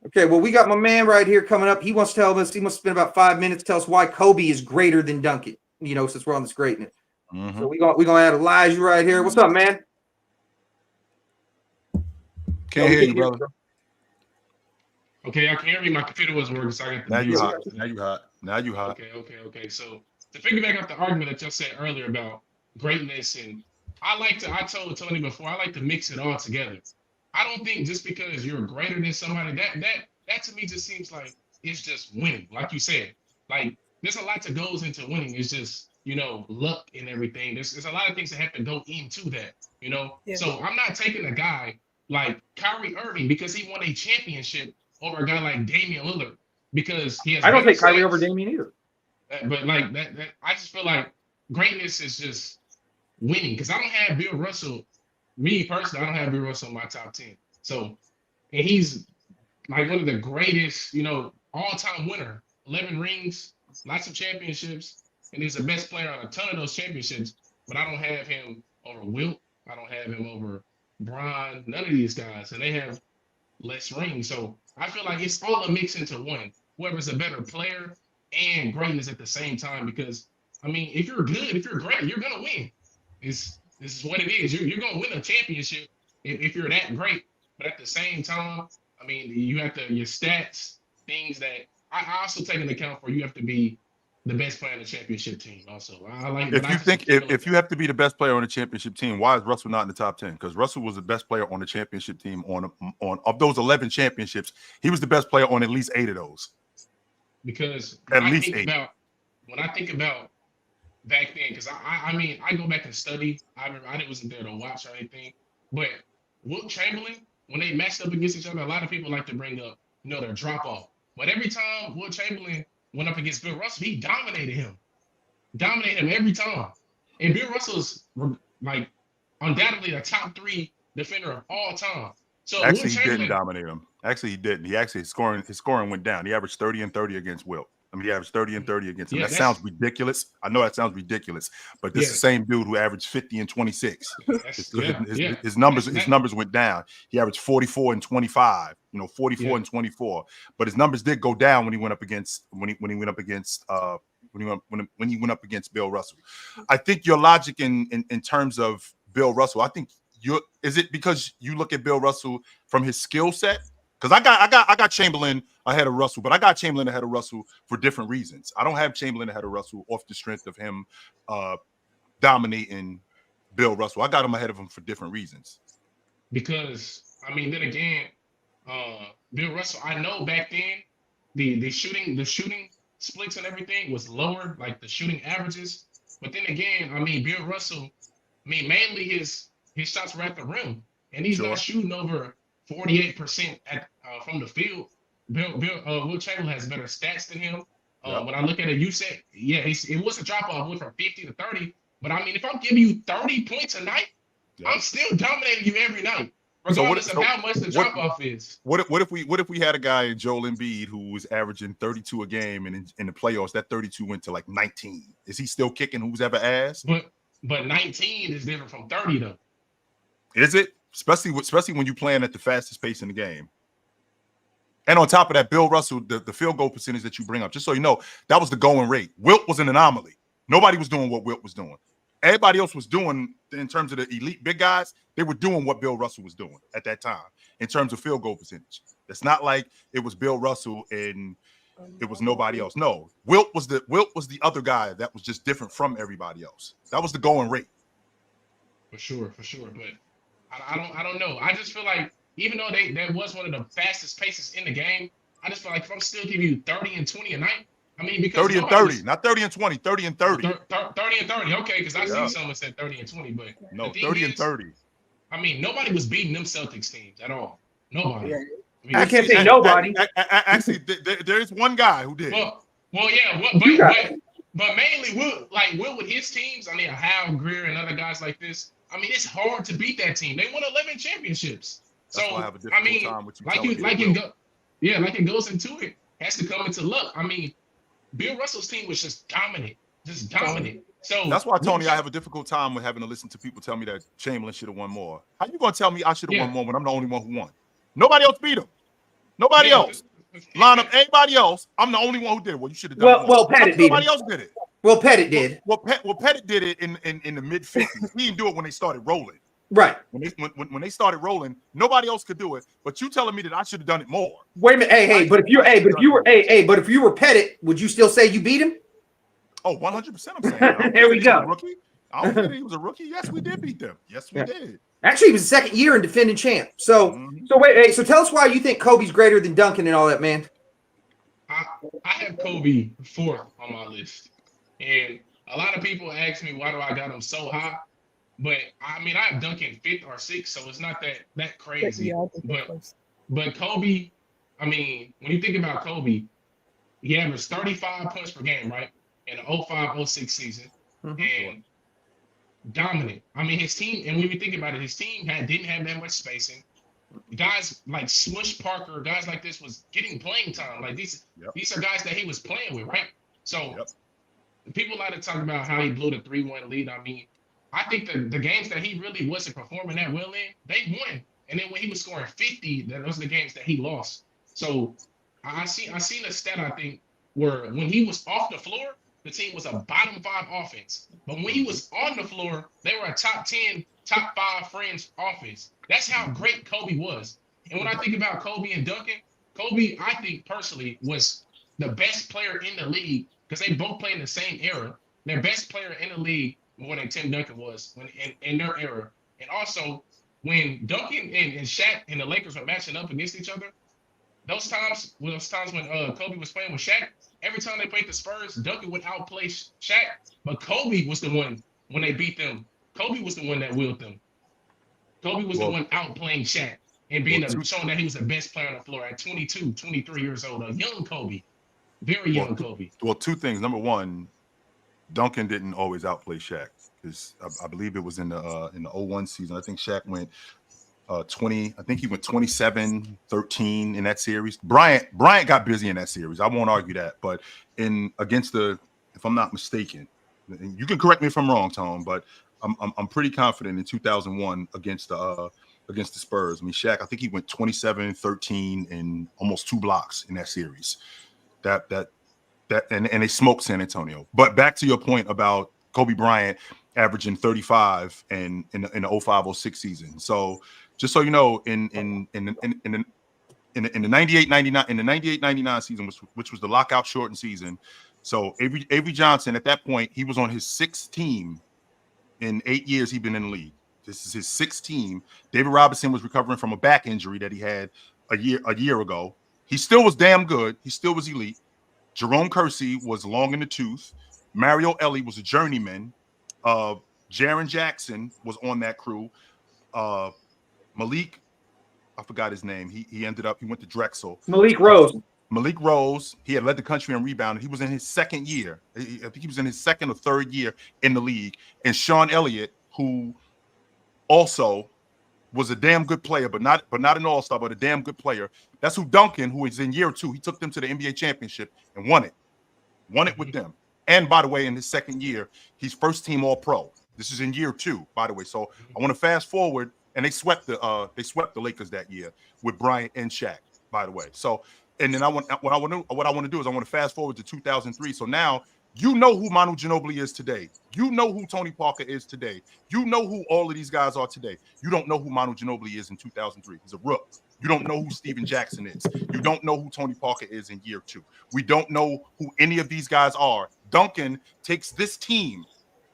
Okay, well, we got my man right here coming up. He wants to tell us, he must spend about 5 minutes to tell us why Kobe is greater than Duncan, since we're on this greatness. So we're gonna add Elijah right here. What's up, man? Can't hear you, brother. Okay, y'all can hear me. My computer wasn't working, so I got Now you hot. Now you hot. Okay. So to piggyback off the argument that y'all said earlier about greatness, and I told Tony before, I like to mix it all together. I don't think just because you're greater than somebody, that to me just seems like it's just winning. Like you said, like there's a lot that goes into winning. It's just, luck and everything. There's a lot of things that have to go into that, Yeah. So I'm not taking a guy like Kyrie Irving because he won a championship over a guy like Damian Lillard because he has. I don't take Kyrie stats. over Damian either. But like that, I just feel like greatness is just winning because I don't have Bill Russell. Me personally, I don't have Bill Russell in my top 10. So, and he's like one of the greatest, all-time winner. 11 rings, lots of championships, and he's the best player on a ton of those championships. But I don't have him over Wilt. I don't have him over Bron. None of these guys, and they have less rings. So I feel like it's all a mix into one. Whoever's a better player and greatness at the same time. Because I mean, if you're good, if you're great, you're gonna win. This is what it is. You're gonna win a championship if you're that great. But at the same time, I mean, you have to your stats, things that I also take into account for. You have to be the best player on the championship team. Also, I like. If you have to be the best player on the championship team, why is Russell not in the top 10? Because Russell was the best player on the championship team on of those 11 championships. He was the best player on at least 8 of those. Because at least 8. When I think about back then, because I mean, I go back and study. I wasn't there to watch or anything, but Wilt Chamberlain, when they matched up against each other, a lot of people like to bring up, their drop off. But every time Wilt Chamberlain went up against Bill Russell, he dominated him every time. And Bill Russell's like undoubtedly a top 3 defender of all time. So actually, he didn't dominate him. Actually, he didn't. He actually his scoring went down. He averaged 30 and 30 against Wilt. I mean, he averaged 30 and 30 against him. That sounds ridiculous. I know that sounds ridiculous, but this is the same dude who averaged 50 and 26. His numbers went down. He averaged 44 and 25. 44 and 24. But his numbers did go down when he went up against when he went up against Bill Russell. I think your logic in terms of Bill Russell, I think is it because you look at Bill Russell from his skill set? Because I got Chamberlain ahead of Russell, but I got Chamberlain ahead of Russell for different reasons. I don't have Chamberlain ahead of Russell off the strength of him dominating Bill Russell. I got him ahead of him for different reasons. Because I mean, then again, Bill Russell, I know back then the shooting splits and everything was lower, like the shooting averages. But then again, I mean, Bill Russell, mainly his shots were at the rim, and he's not shooting over 48% from the field. Wilt Chamberlain has better stats than him. When I look at it, you said, it was a drop off, went from 50 to 30. But I mean, if I'm giving you 30 points a night, I'm still dominating you every night, regardless of how much the drop off is. What if we had a guy in Joel Embiid who was averaging 32 a game, and in the playoffs that 32 went to like 19? Is he still kicking who's ever asked? But 19 is different from 30 though. Is it? Especially when you're playing at the fastest pace in the game. And on top of that, Bill Russell, the field goal percentage that you bring up, just so you know, that was the going rate. Wilt was an anomaly. Nobody was doing what Wilt was doing. Everybody else was doing, in terms of the elite big guys, they were doing what Bill Russell was doing at that time in terms of field goal percentage. It's not like it was Bill Russell and it was nobody else. No, Wilt was the other guy that was just different from everybody else. That was the going rate. For sure. But I don't know. I just feel like even though that was one of the fastest paces in the game, I just feel like if I'm still giving you 30 and 20 a night, I mean, because 30 and 30, not 30 and 20, 30 and 30. 30 and 30, okay, because I see someone said 30 and 20, but no, 30 and 30. I mean, nobody was beating them Celtics teams at all. Nobody. I can't say nobody. Actually, there is one guy who did. Well, yeah, but mainly Will with his teams. I mean, Hal Greer and other guys like this. I mean, it's hard to beat that team. They won 11 championships. That's so why I have a difficult time with you. it goes into it. Has to come into luck. I mean, Bill Russell's team was just dominant. So that's why, Tony, I have a difficult time with having to listen to people tell me that Chamberlain should have won more. How you gonna tell me I should have won more when I'm the only one who won? Nobody else beat him. Nobody else. Line up everybody else. I'm the only one who did it. Well, you should have done it. Well, Pettit beat him. Nobody else did it. Well, Pettit did. Well, Pettit did it in the mid 50s. He didn't do it when they started rolling. Right. When they started rolling, nobody else could do it. But you telling me that I should have done it more? Wait a minute. But if you were Pettit, would you still say you beat him? Oh, 100%. I'm saying. There we go. Rookie. I don't think he was a rookie. Yes, we did beat them. Yes, we did. Actually, he was the second year in defending champ. So, wait. So tell us why you think Kobe's greater than Duncan and all that, man. I have Kobe 4th on my list, and a lot of people ask me why do I got him so high. But I mean, I have Duncan 5th or 6th, so it's not that crazy. But Kobe, I mean, when you think about Kobe, he averaged 35 points per game, right, in the 05-06 season, and dominant. I mean, his team, and when we think about it, his team didn't have that much spacing. Guys like Smush Parker, guys like this was getting playing time. Like these are guys that he was playing with, right? So people like to talk about how he blew the 3-1 lead. I mean, I think the games that he really wasn't performing that well in, they won. And then when he was scoring 50, those are the games that he lost. So I seen a stat, I think, where when he was off the floor, the team was a bottom 5 offense. But when he was on the floor, they were a top 10, top 5 friends offense. That's how great Kobe was. And when I think about Kobe and Duncan, Kobe, I think personally, was the best player in the league because they both played in the same era. Their best player in the league more than Tim Duncan was in their era. And also, when Duncan and Shaq and the Lakers were matching up against each other, those times when Kobe was playing with Shaq, every time they played the Spurs, Duncan would outplay Shaq, but Kobe was the one, when they beat them, Kobe was the one that willed them. Kobe was the one outplaying Shaq and showing that he was the best player on the floor at 22, 23 years old, a young Kobe, very young Kobe. Well, two things. Number one, Duncan didn't always outplay Shaq because I believe it was in the 01 season. I think Shaq went 20. I think he went 27-13 in that series. Bryant got busy in that series. I won't argue that. But if I'm not mistaken, you can correct me if I'm wrong, Tone, but I'm pretty confident in 2001 against the Spurs. I mean, Shaq, I think he went 27-13 and almost 2 blocks in that series. And they smoked San Antonio. But back to your point about Kobe Bryant averaging 35 and in the 05-06 season. So just so you know, in the 98-99 season, which was the lockout shortened season. So Avery Johnson, at that point, he was on his 6th team in 8 years he'd been in the league. This is his 6th team. David Robinson was recovering from a back injury that he had a year ago. He still was damn good. He still was elite. Jerome Kersey was long in the tooth. Mario Elie was a journeyman. Jaren Jackson was on that crew. Malik, I forgot his name. He went to Drexel. Malik Rose. He had led the country in rebounding. He was in his 2nd year. I think he was in his 2nd or 3rd year in the league. And Sean Elliott, who also was a damn good player, but not an all-star, but a damn good player. That's who Duncan, who is in year 2, he took them to the NBA championship and won it with them. And by the way, in his 2nd year, he's first team All-Pro. This is in year 2, by the way. So I want to fast forward, and they swept the Lakers that year with Bryant and Shaq, by the way. So, and then what I want to do is I want to fast forward to 2003. So now you know who Manu Ginobili is today. You know who Tony Parker is today. You know who all of these guys are today. You don't know who Manu Ginobili is in 2003. He's a rook. You don't know who Steven Jackson is. You don't know who Tony Parker is in year 2. We don't know who any of these guys are. Duncan takes this team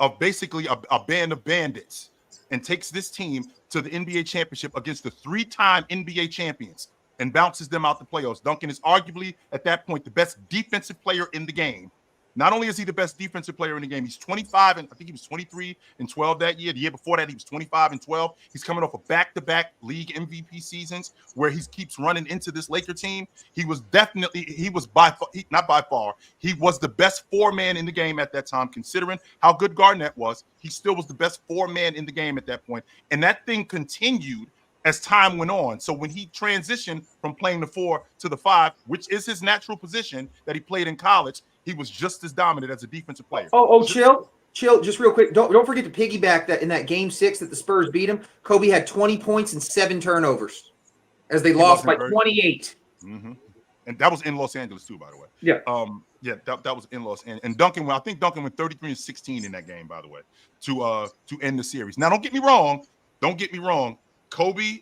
of basically a band of bandits and takes this team to the NBA championship against the 3-time NBA champions and bounces them out the playoffs. Duncan is arguably, at that point, the best defensive player in the game. Not only is he the best defensive player in the game, he's 25, and I think he was 23 and 12 that year. The year before that, he was 25 and 12. He's coming off of back-to-back league MVP seasons where he keeps running into this Laker team. He was the best 4-man in the game at that time, considering how good Garnett was. He still was the best 4-man in the game at that point. And that thing continued as time went on. So when he transitioned from playing the 4 to the 5, which is his natural position that he played in college, he was just as dominant as a defensive player. Chill, just real quick. Don't forget to piggyback that in that game 6 that the Spurs beat him. Kobe had 20 points and 7 turnovers as they lost by 28. Mm-hmm. And that was in Los Angeles too, by the way. Yeah. That was in Los Angeles. And Duncan, I think Duncan went 33 and 16 in that game, by the way, to end the series. Now, don't get me wrong. Kobe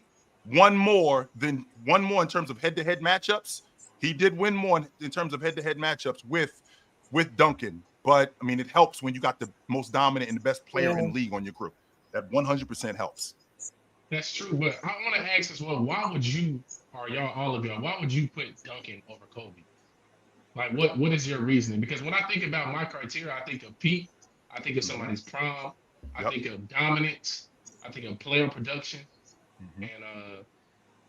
won more in terms of head-to-head matchups. He did win more in terms of head-to-head matchups with Duncan but I mean, it helps when you got the most dominant and the best player in the league on your crew. That 100% helps. That's true, but I want to ask as well, why would you, or y'all, all of y'all, why would you put Duncan over Kobe? Like, what is your reasoning? Because when I think about my criteria, I think of peak, I think of somebody's prime, I think of dominance, I think of player production, and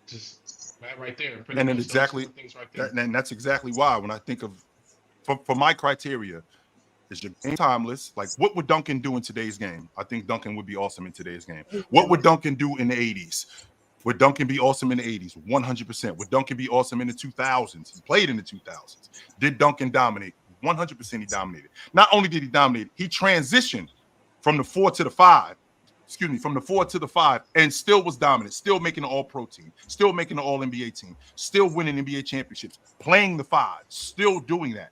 just that right there. And then exactly, right there. And that's exactly why when I think of, for my criteria, is your game timeless? Like, what would Duncan do in today's game? I think Duncan would be awesome in today's game. What would Duncan do in the 80s? Would Duncan be awesome in the 80s? 100%. Would Duncan be awesome in the 2000s? He played in the 2000s. Did Duncan dominate? 100% he dominated. Not only did he dominate, he transitioned from the 4 to the 5. Excuse me, from the 4 to the 5, and still was dominant, still making the All-Pro team, still making the All-NBA team, still winning NBA championships, playing the 5, still doing that.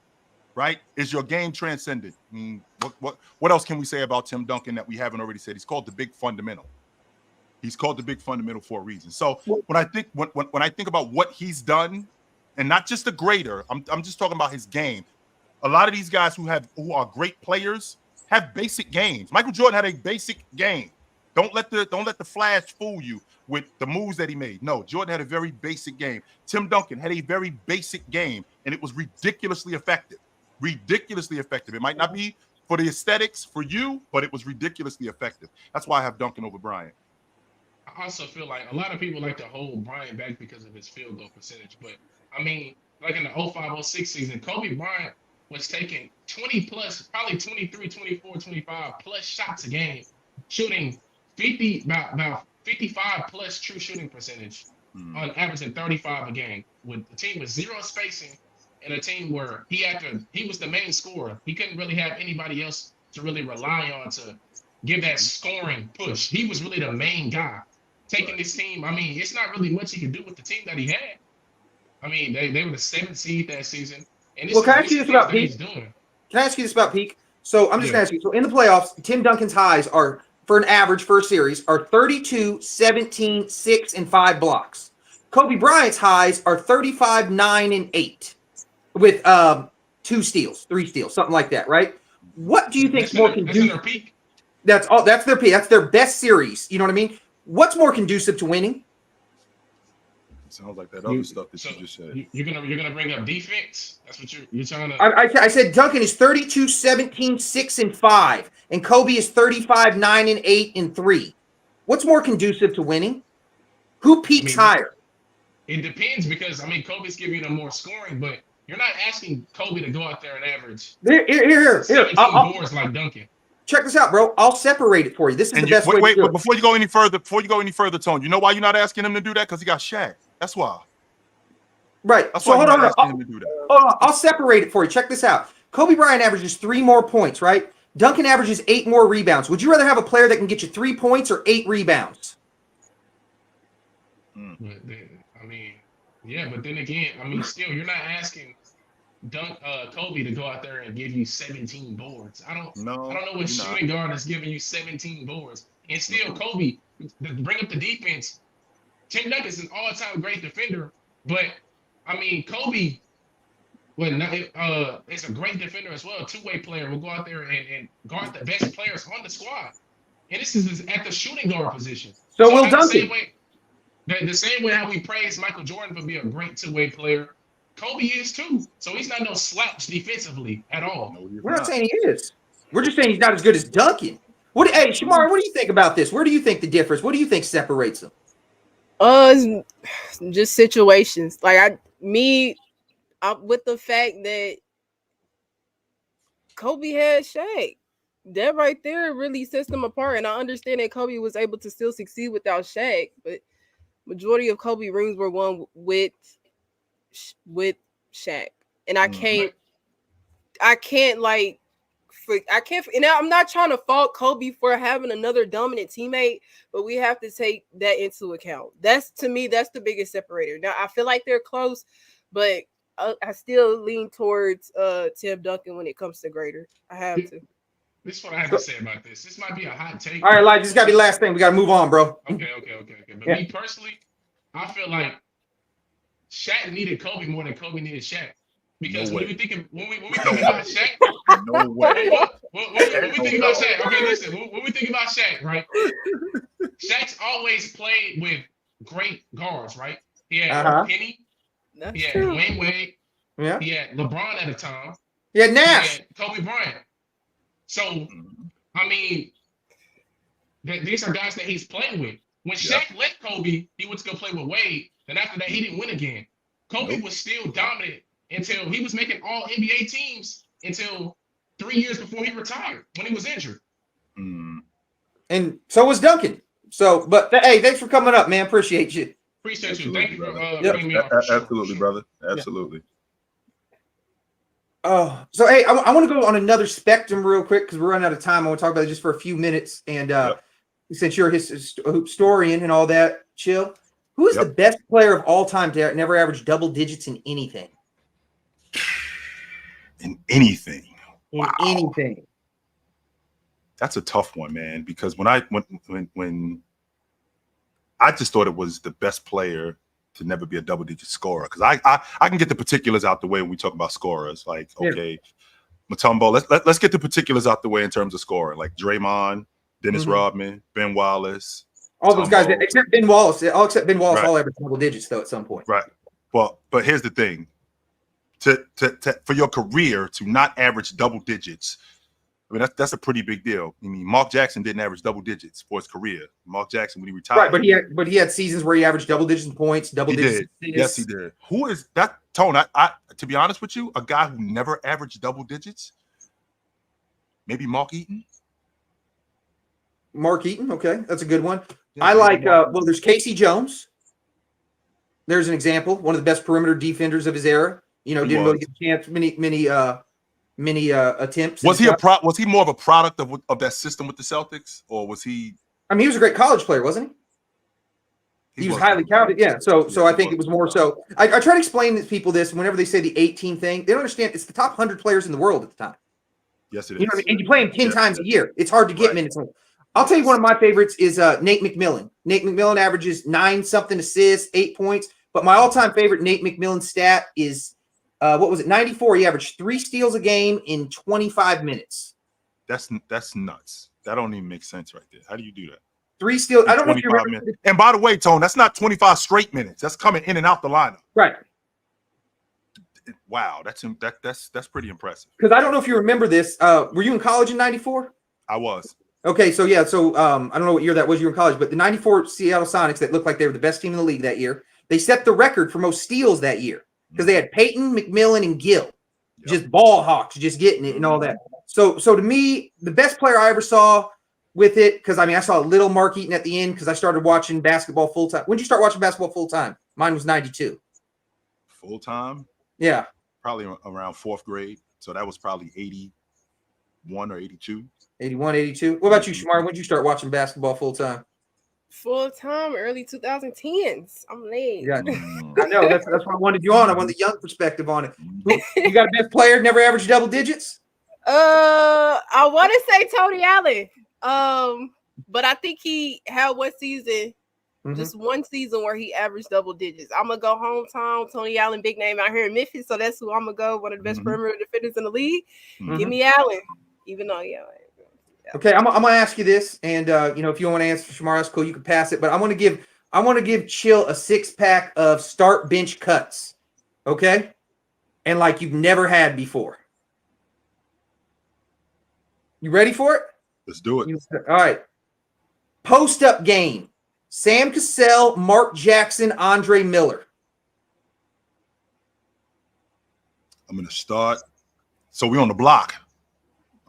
Right? Is your game transcended? I mean, what else can we say about Tim Duncan that we haven't already said? He's called the big fundamental. He's called the big fundamental for a reason. So when I think about what he's done, and not just the greater, I'm just talking about his game. A lot of these guys who are great players have basic games. Michael Jordan had a basic game. Don't let the flash fool you with the moves that he made. No, Jordan had a very basic game. Tim Duncan had a very basic game, and it was ridiculously effective. Ridiculously effective. It might not be for the aesthetics for you, but it was ridiculously effective. That's why I have Duncan over Bryant. I also feel like a lot of people like to hold Bryant back because of his field goal percentage. But, I mean, like in the 05-06 season, Kobe Bryant was taking 20 plus, probably 23, 24, 25 plus shots a game, shooting about 55 plus true shooting percentage on averaging 35 a game, with the team with zero spacing and a team where he was the main scorer. He couldn't really have anybody else to really rely on to give that scoring push. He was really the main guy taking this team. I mean, it's not really much he could do with the team that he had. I mean, they were the 7th seed that season. And this, can I ask you this about Peak? Can I ask you this about Peak? So I'm just going to ask you. So in the playoffs, Tim Duncan's highs are, for an average first series, are 32, 17, 6, and 5 blocks. Kobe Bryant's highs are 35, 9, and 8. With 2 steals, 3 steals, something like that, right? What do you think more conducive? That's their peak. That's all. That's their peak. That's their best series. You know what I mean? What's more conducive to winning? It sounds like that other stuff that you just said. You're gonna bring up defense. That's what you're trying to. I said Duncan is 32, 17, 6, and 5, and Kobe is 35, 9, and 8, and 3. What's more conducive to winning? Who peaks higher? It depends, because I mean Kobe's giving you the more scoring, but you're not asking Kobe to go out there and average here. 17 boards like Duncan. Check this out, bro. I'll separate it for you. This is the best way to do it. But before you go any further, Tone, you know why you're not asking him to do that? Because he got Shaq. That's why. Right. That's so why hold you're on. not asking him to do that. Hold on. I'll separate it for you. Check this out. Kobe Bryant averages 3 more points, right? Duncan averages 8 more rebounds. Would you rather have a player that can get you 3 points or 8 rebounds? I mean, yeah, but then again, I mean, still, you're not asking Kobe to go out there and give you 17 boards. I don't know what shooting guard is giving you 17 boards. And still, Kobe, to bring up the defense, Tim Duncan's an all-time great defender, but I mean, Kobe, is a great defender as well, a two-way player. Will go out there and guard the best players on the squad. And this is at the shooting guard position. So will Duncan. The same way how we praise Michael Jordan for being a great two-way player, Kobe is too. So he's not no slouch defensively at all. No, we're not saying he is. We're just saying he's not as good as Duncan. Hey, Shamar, what do you think about this? Where do you think the difference? What do you think separates them? Just situations. Like with the fact that Kobe had Shaq. That right there really sets them apart. And I understand that Kobe was able to still succeed without Shaq, but majority of Kobe rings were won with Shaq. And I can't, and I'm not trying to fault Kobe for having another dominant teammate, but we have to take that into account. To me, that's the biggest separator. Now, I feel like they're close, but I still lean towards Tim Duncan when it comes to greater. I have to. This is what I have to say about this. This might be a hot take. All right, Elijah, this has got to be the last thing. We got to move on, bro. Okay. But me personally, I feel like Shaq needed Kobe more than Kobe needed Shaq. Because when we think about Shaq, No way. When we think about Shaq, okay, listen. When we think about Shaq, right? Shaq's always played with great guards, right? He had Penny. That's He had true. Dwayne Wade. Yeah. He had LeBron at the time. Yeah, He Nash. had Kobe Bryant. So, I mean, these are guys that he's playing with. When Shaq left Kobe, he went to go play with Wade. And after that, he didn't win again. Kobe was still dominant until he was making all NBA teams until 3 years before he retired when he was injured. And so was Duncan. So, but hey, thanks for coming up, man. Appreciate you. Appreciate you. Absolutely, Thank you for brother. bringing me on. For sure. Absolutely, brother. Absolutely. Oh, so hey, I want to go on another spectrum real quick because we're running out of time. I want to talk about it just for a few minutes. And since you're a HoopStorian and all that, chill. Who is the best player of all time to never average double digits in anything? In anything. In anything. That's a tough one, man. Because when I just thought it was the best player to never be a double-digit scorer. Because I can get the particulars out the way when we talk about scorers. Like, okay, Mutombo, let's get the particulars out the way in terms of scoring. Like Draymond, Dennis Rodman, Ben Wallace. All those guys, except Ben Wallace. All average double digits, though, at some point. Right. Well, but here's the thing. For your career to not average double digits, I mean, that's a pretty big deal. I mean, Mark Jackson didn't average double digits for his career. Mark Jackson, when he retired. Right, but he had seasons where he averaged double digits in points, double digits. Yes, he did. Who is that? Tone, I to be honest with you, a guy who never averaged double digits, maybe Mark Eaton. Mark Eaton, okay. That's a good one. Yeah, I like, well, there's Casey Jones. There's an example. One of the best perimeter defenders of his era. You know, didn't really get a chance, many attempts. Was he was he more of a product of that system with the Celtics, or was he? I mean, he was a great college player, wasn't he? He was highly touted. Yeah. So I think it was more so. I try to explain to people this whenever they say the 18 thing, they don't understand it's the top 100 players in the world at the time. Yes, it is. You know what I mean? And you play him 10 times a year. It's hard to get minutes. I'll tell you one of my favorites is Nate McMillan. Nate McMillan averages 9-something assists, 8 points. But my all-time favorite Nate McMillan stat is, what was it, 94. He averaged 3 steals a game in 25 minutes. That's nuts. That don't even make sense right there. How do you do that? 3 steals. I don't know if you remember. And by the way, Tone, that's not 25 straight minutes. That's coming in and out the lineup. Right. Wow, that's pretty impressive. Because I don't know if you remember this. Were you in college in 94? I was. Okay, so yeah, so I don't know what year that was. You were in college, but the 94 Seattle Sonics that looked like they were the best team in the league that year, they set the record for most steals that year because they had Peyton, McMillan, and Gill, just ball hawks, just getting it and all that. So to me, the best player I ever saw with it, because I mean, I saw a little Mark Eaton at the end because I started watching basketball full time. When did you start watching basketball full time? Mine was 92. Full time? Yeah. Probably around 4th grade. So that was probably 81 or 82. 81, 82. What about you, Shamar? When did you start watching basketball full time? Full time, early 2010s. I'm late. Yeah, I know. That's what I wanted you on. I wanted the young perspective on it. You got a best player, never averaged double digits? I want to say Tony Allen. But I think he had one season, just one season where he averaged double digits. I'm gonna go hometown. Tony Allen, big name out here in Memphis, so that's who I'm gonna go. One of the best perimeter defenders in the league. Give me Allen, even though Okay, I'm gonna ask you this, and you know, if you want to answer Shamar, that's cool. You can pass it, but I want to give Chill a 6-pack of start bench cuts, okay, and like you've never had before. You ready for it? Let's do it. All right. Post up game: Sam Cassell, Mark Jackson, Andre Miller. I'm gonna start. So we're on the block.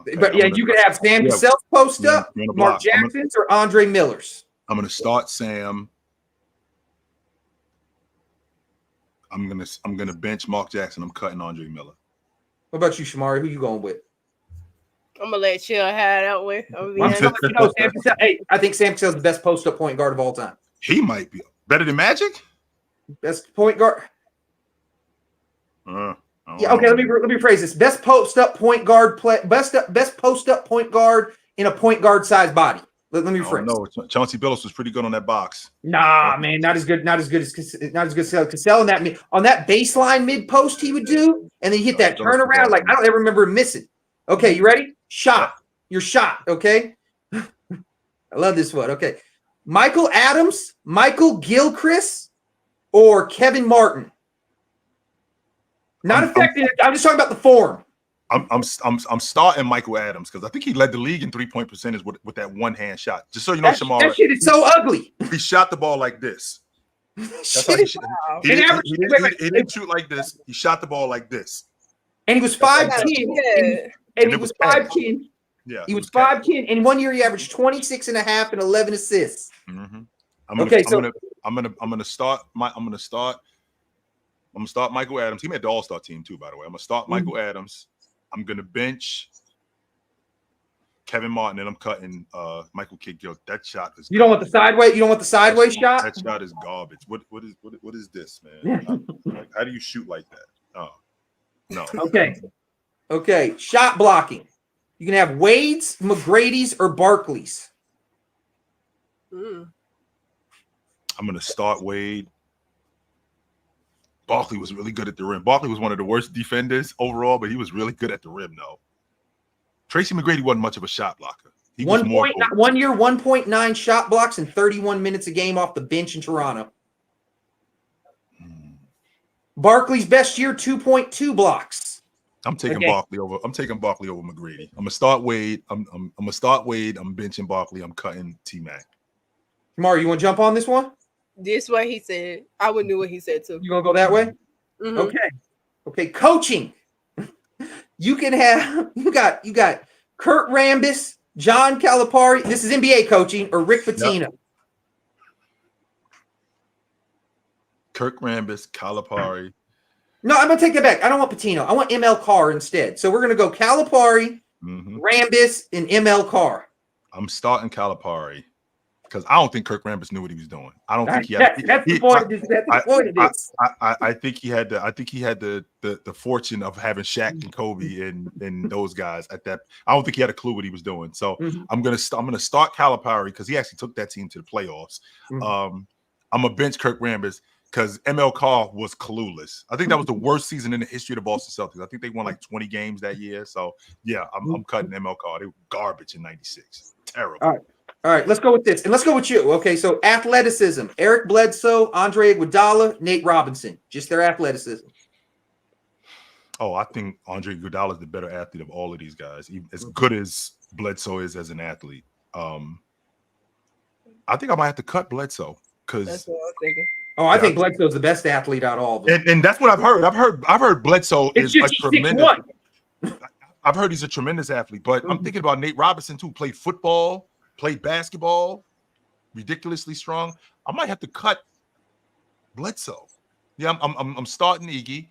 Okay, but yeah, you could have Sam Cassell post up, Mark Jackson's, or Andre Miller's. I'm gonna start Sam. I'm gonna bench Mark Jackson. I'm cutting Andre Miller. What about you, Shamari? Who you going with? I'm gonna let Chill have that way. Hey, I think Sam Cassell's the best post up point guard of all time. He might be better than Magic. Best point guard. Yeah, okay. Let me rephrase this. Best post up point guard play. Best post up point guard in a point guard sized body. Let me rephrase. No, Chauncey Billups was pretty good on that box. Nah, man, not as good as Cassell on that baseline mid post he would do, and then he hit that turnaround. Like I don't ever remember him missing. Okay, you ready? Shot. Your shot. Okay. I love this one. Okay. Michael Adams, Michael Gilchrist, or Kevin Martin? Not effective. I'm just talking about the form. I'm starting Michael Adams because I think he led the league in 3-point percentage with that one hand shot. Just so you know, Shamar, that shit is so ugly. He shot the ball like this. That's how he didn't shoot like this. He shot the ball like this. And he was 5'10". And he was 5'10". Yeah, he was 5'10", and 1 year he averaged 26 and a half and 11 assists. Mm-hmm. I'm gonna start Michael Adams. He made the All-Star team too, by the way. I'm gonna start Michael Adams. I'm gonna bench Kevin Martin, and I'm cutting Michael Kidd-Gilchrist. That shot is. You don't want the sideways. You don't want the sideways shot. That shot is garbage. What is this, man? Like, how do you shoot like that? Oh, no. Okay. Shot blocking. You can have Wade's, McGrady's, or Barkley's. I'm gonna start Wade. Barkley was really good at the rim. Barkley was one of the worst defenders overall, but he was really good at the rim, though. Tracy McGrady wasn't much of a shot blocker. He was more 1 year, 1.9 shot blocks and 31 minutes a game off the bench in Toronto. Barkley's best year, 2.2 blocks. I'm taking Barkley over. I'm taking Barkley over McGrady. I'm gonna start Wade. I'm gonna start Wade. I'm benching Barkley. I'm cutting T-Mac. Mario, you want to jump on this one? This what he said. I would knew what he said too. You gonna go that way? Mm-hmm. Okay. Coaching. You can have you got Kurt Rambis, John Calipari. This is NBA coaching, or Rick Pitino. Yep. Kirk Rambis, Calipari. No, I'm gonna take that back. I don't want Pitino. I want ML Carr instead. So we're gonna go Calipari, Rambis, and ML Carr. I'm starting Calipari because I don't think Kirk Rambis knew what he was doing. I don't think he had. That's the point. That's the point of this. I think he had the fortune of having Shaq and Kobe and those guys at that. I don't think he had a clue what he was doing. So I'm gonna start Calipari because he actually took that team to the playoffs. I'm gonna bench Kirk Rambis because ML Carr was clueless. I think that was the worst season in the history of the Boston Celtics. I think they won like 20 games that year. So yeah, I'm cutting ML Carr. They were garbage in '96. Terrible. All right, let's go with this. And let's go with you. Okay, so athleticism. Eric Bledsoe, Andre Iguodala, Nate Robinson. Just their athleticism. Oh, I think Andre Iguodala is the better athlete of all of these guys, even as good as Bledsoe is as an athlete. I think I might have to cut Bledsoe because that's what I was thinking. Oh, I think Bledsoe's the best athlete out of all of them. And that's what I've heard. I've heard Bledsoe is a tremendous. I've heard he's a tremendous athlete, but I'm thinking about Nate Robinson too. Played football, played basketball, ridiculously strong. I might have to cut Bledsoe. Yeah, I'm starting Iggy.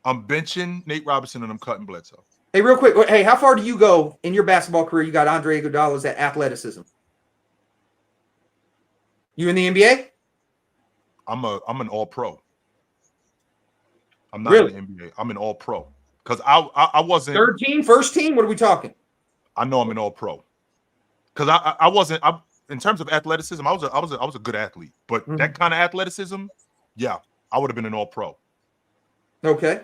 I'm benching Nate Robinson and I'm cutting Bledsoe. Hey, real quick. Hey, how far do you go in your basketball career? You got Andre Iguodala's at athleticism. You in the NBA? I'm an all-pro. I'm not really? in the NBA. I'm an all-pro because I wasn't third team, first team. What are we talking? I know I'm an all-pro because I wasn't. In terms of athleticism, I was a good athlete, but that kind of athleticism, yeah, I would have been an all-pro. Okay,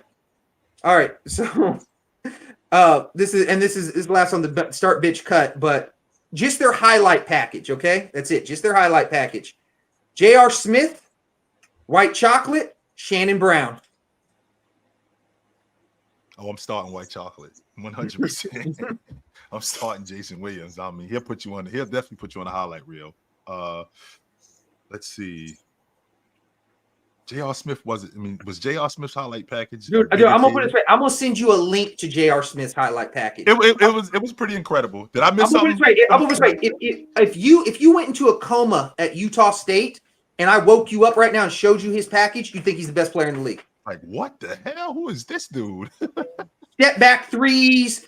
all right. So this is last on the start bitch cut, but just their highlight package. Okay, that's it. Just their highlight package. J.R. Smith. White chocolate, Shannon Brown. Oh, I'm starting white chocolate, 100%. I'm starting Jason Williams. I mean, he'll definitely put you on a highlight reel. Let's see. J.R. Smith was J.R. Smith's highlight package? Dude, I'm gonna put it straight. I'm gonna send you a link to J.R. Smith's highlight package. It was pretty incredible. Did I miss something? I'm gonna put it straight. If you went into a coma at Utah State and I woke you up right now and showed you his package, you think he's the best player in the league. Like, what the hell? Who is this dude? Step back threes,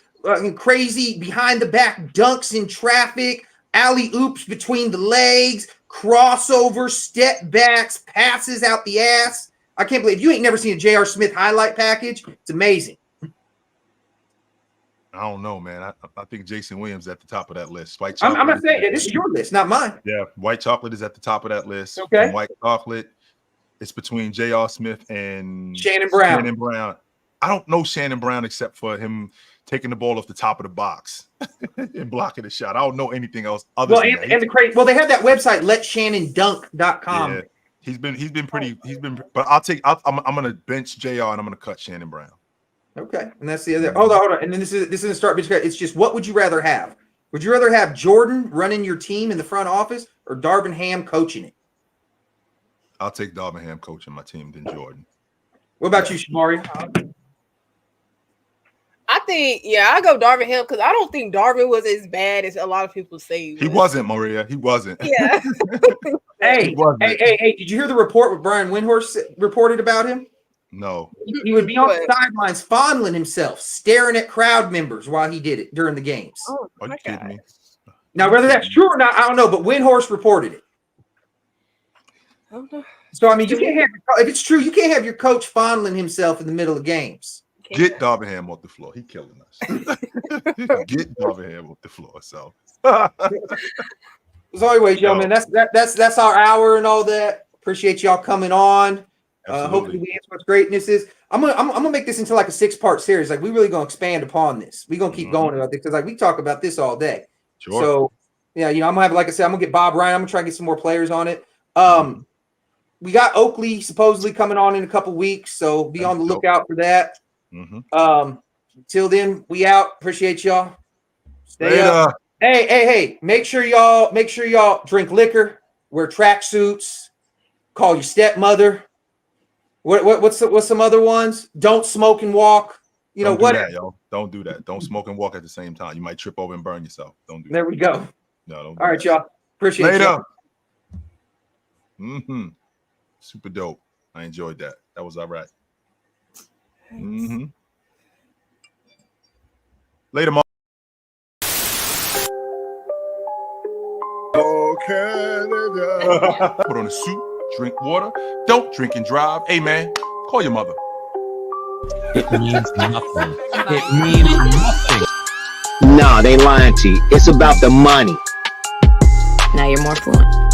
crazy behind the back dunks in traffic, alley oops between the legs, crossover, step backs, passes out the ass. I can't believe you ain't never seen a J.R. Smith highlight package. It's amazing. I don't know, man. I think Jason Williams at the top of that list. White chocolate. I'm not saying this is your list, not mine. Yeah, white chocolate is at the top of that list. Okay. And white chocolate, it's between J.R. Smith and Shannon Brown. I don't know Shannon Brown except for him taking the ball off the top of the box and blocking the shot. I don't know anything else other Well, than and, that. and the crazy. Well, they have that website, letshannondunk.com. Yeah, he's been. But I'm gonna bench JR and I'm gonna cut Shannon Brown. Okay, and that's the other. Hold on. And then this isn't start bench cut. It's just what would you rather have? Would you rather have Jordan running your team in the front office or Darvin Ham coaching it? I'll take Darvin Ham coaching my team than Jordan. What about you, Shamari? I think, I go Darvin Ham because I don't think Darvin was as bad as a lot of people say He wasn't, Maria. He wasn't. Yeah. Hey, did you hear the report what Brian Windhorst reported about him? No. He would be on the sidelines fondling himself, staring at crowd members while he did it during the games. Oh, Are you kidding me? Now, whether that's true or not, I don't know, but Windhorst reported it. I don't know. So, I mean, you can't have, if it's true, you can't have your coach fondling himself in the middle of games. Get Darvin Ham off the floor. He's killing us. Get Darvin Ham off the floor. So anyways, yo, man, that's our hour and all that. Appreciate y'all coming on. Hopefully we answer what greatness is. I'm gonna make this into like a 6-part series. Like we really gonna expand upon this. We're gonna keep going about this because like we talk about this all day. Sure. So yeah, I'm gonna have, like I said, I'm gonna get Bob Ryan. I'm gonna try and get some more players on it. We got Oakley supposedly coming on in a couple weeks, so be on the lookout for that. Till then, we out. Appreciate y'all. Stay up. Hey, make sure y'all drink liquor, wear tracksuits, call your stepmother. What's some other ones? Don't smoke and walk. Don't do that, yo. Don't do that. Don't smoke and walk at the same time. You might trip over and burn yourself. Don't do that. There we go. No, don't. All right, y'all. Appreciate it. Later. Super dope. I enjoyed that. That was all right. Later, Mom. Oh, Canada. Put on a suit, drink water. Don't drink and drive. Hey, man, call your mother. It means nothing. It means nothing. Nah, they lying to you. It's about the money. Now you're more fluent.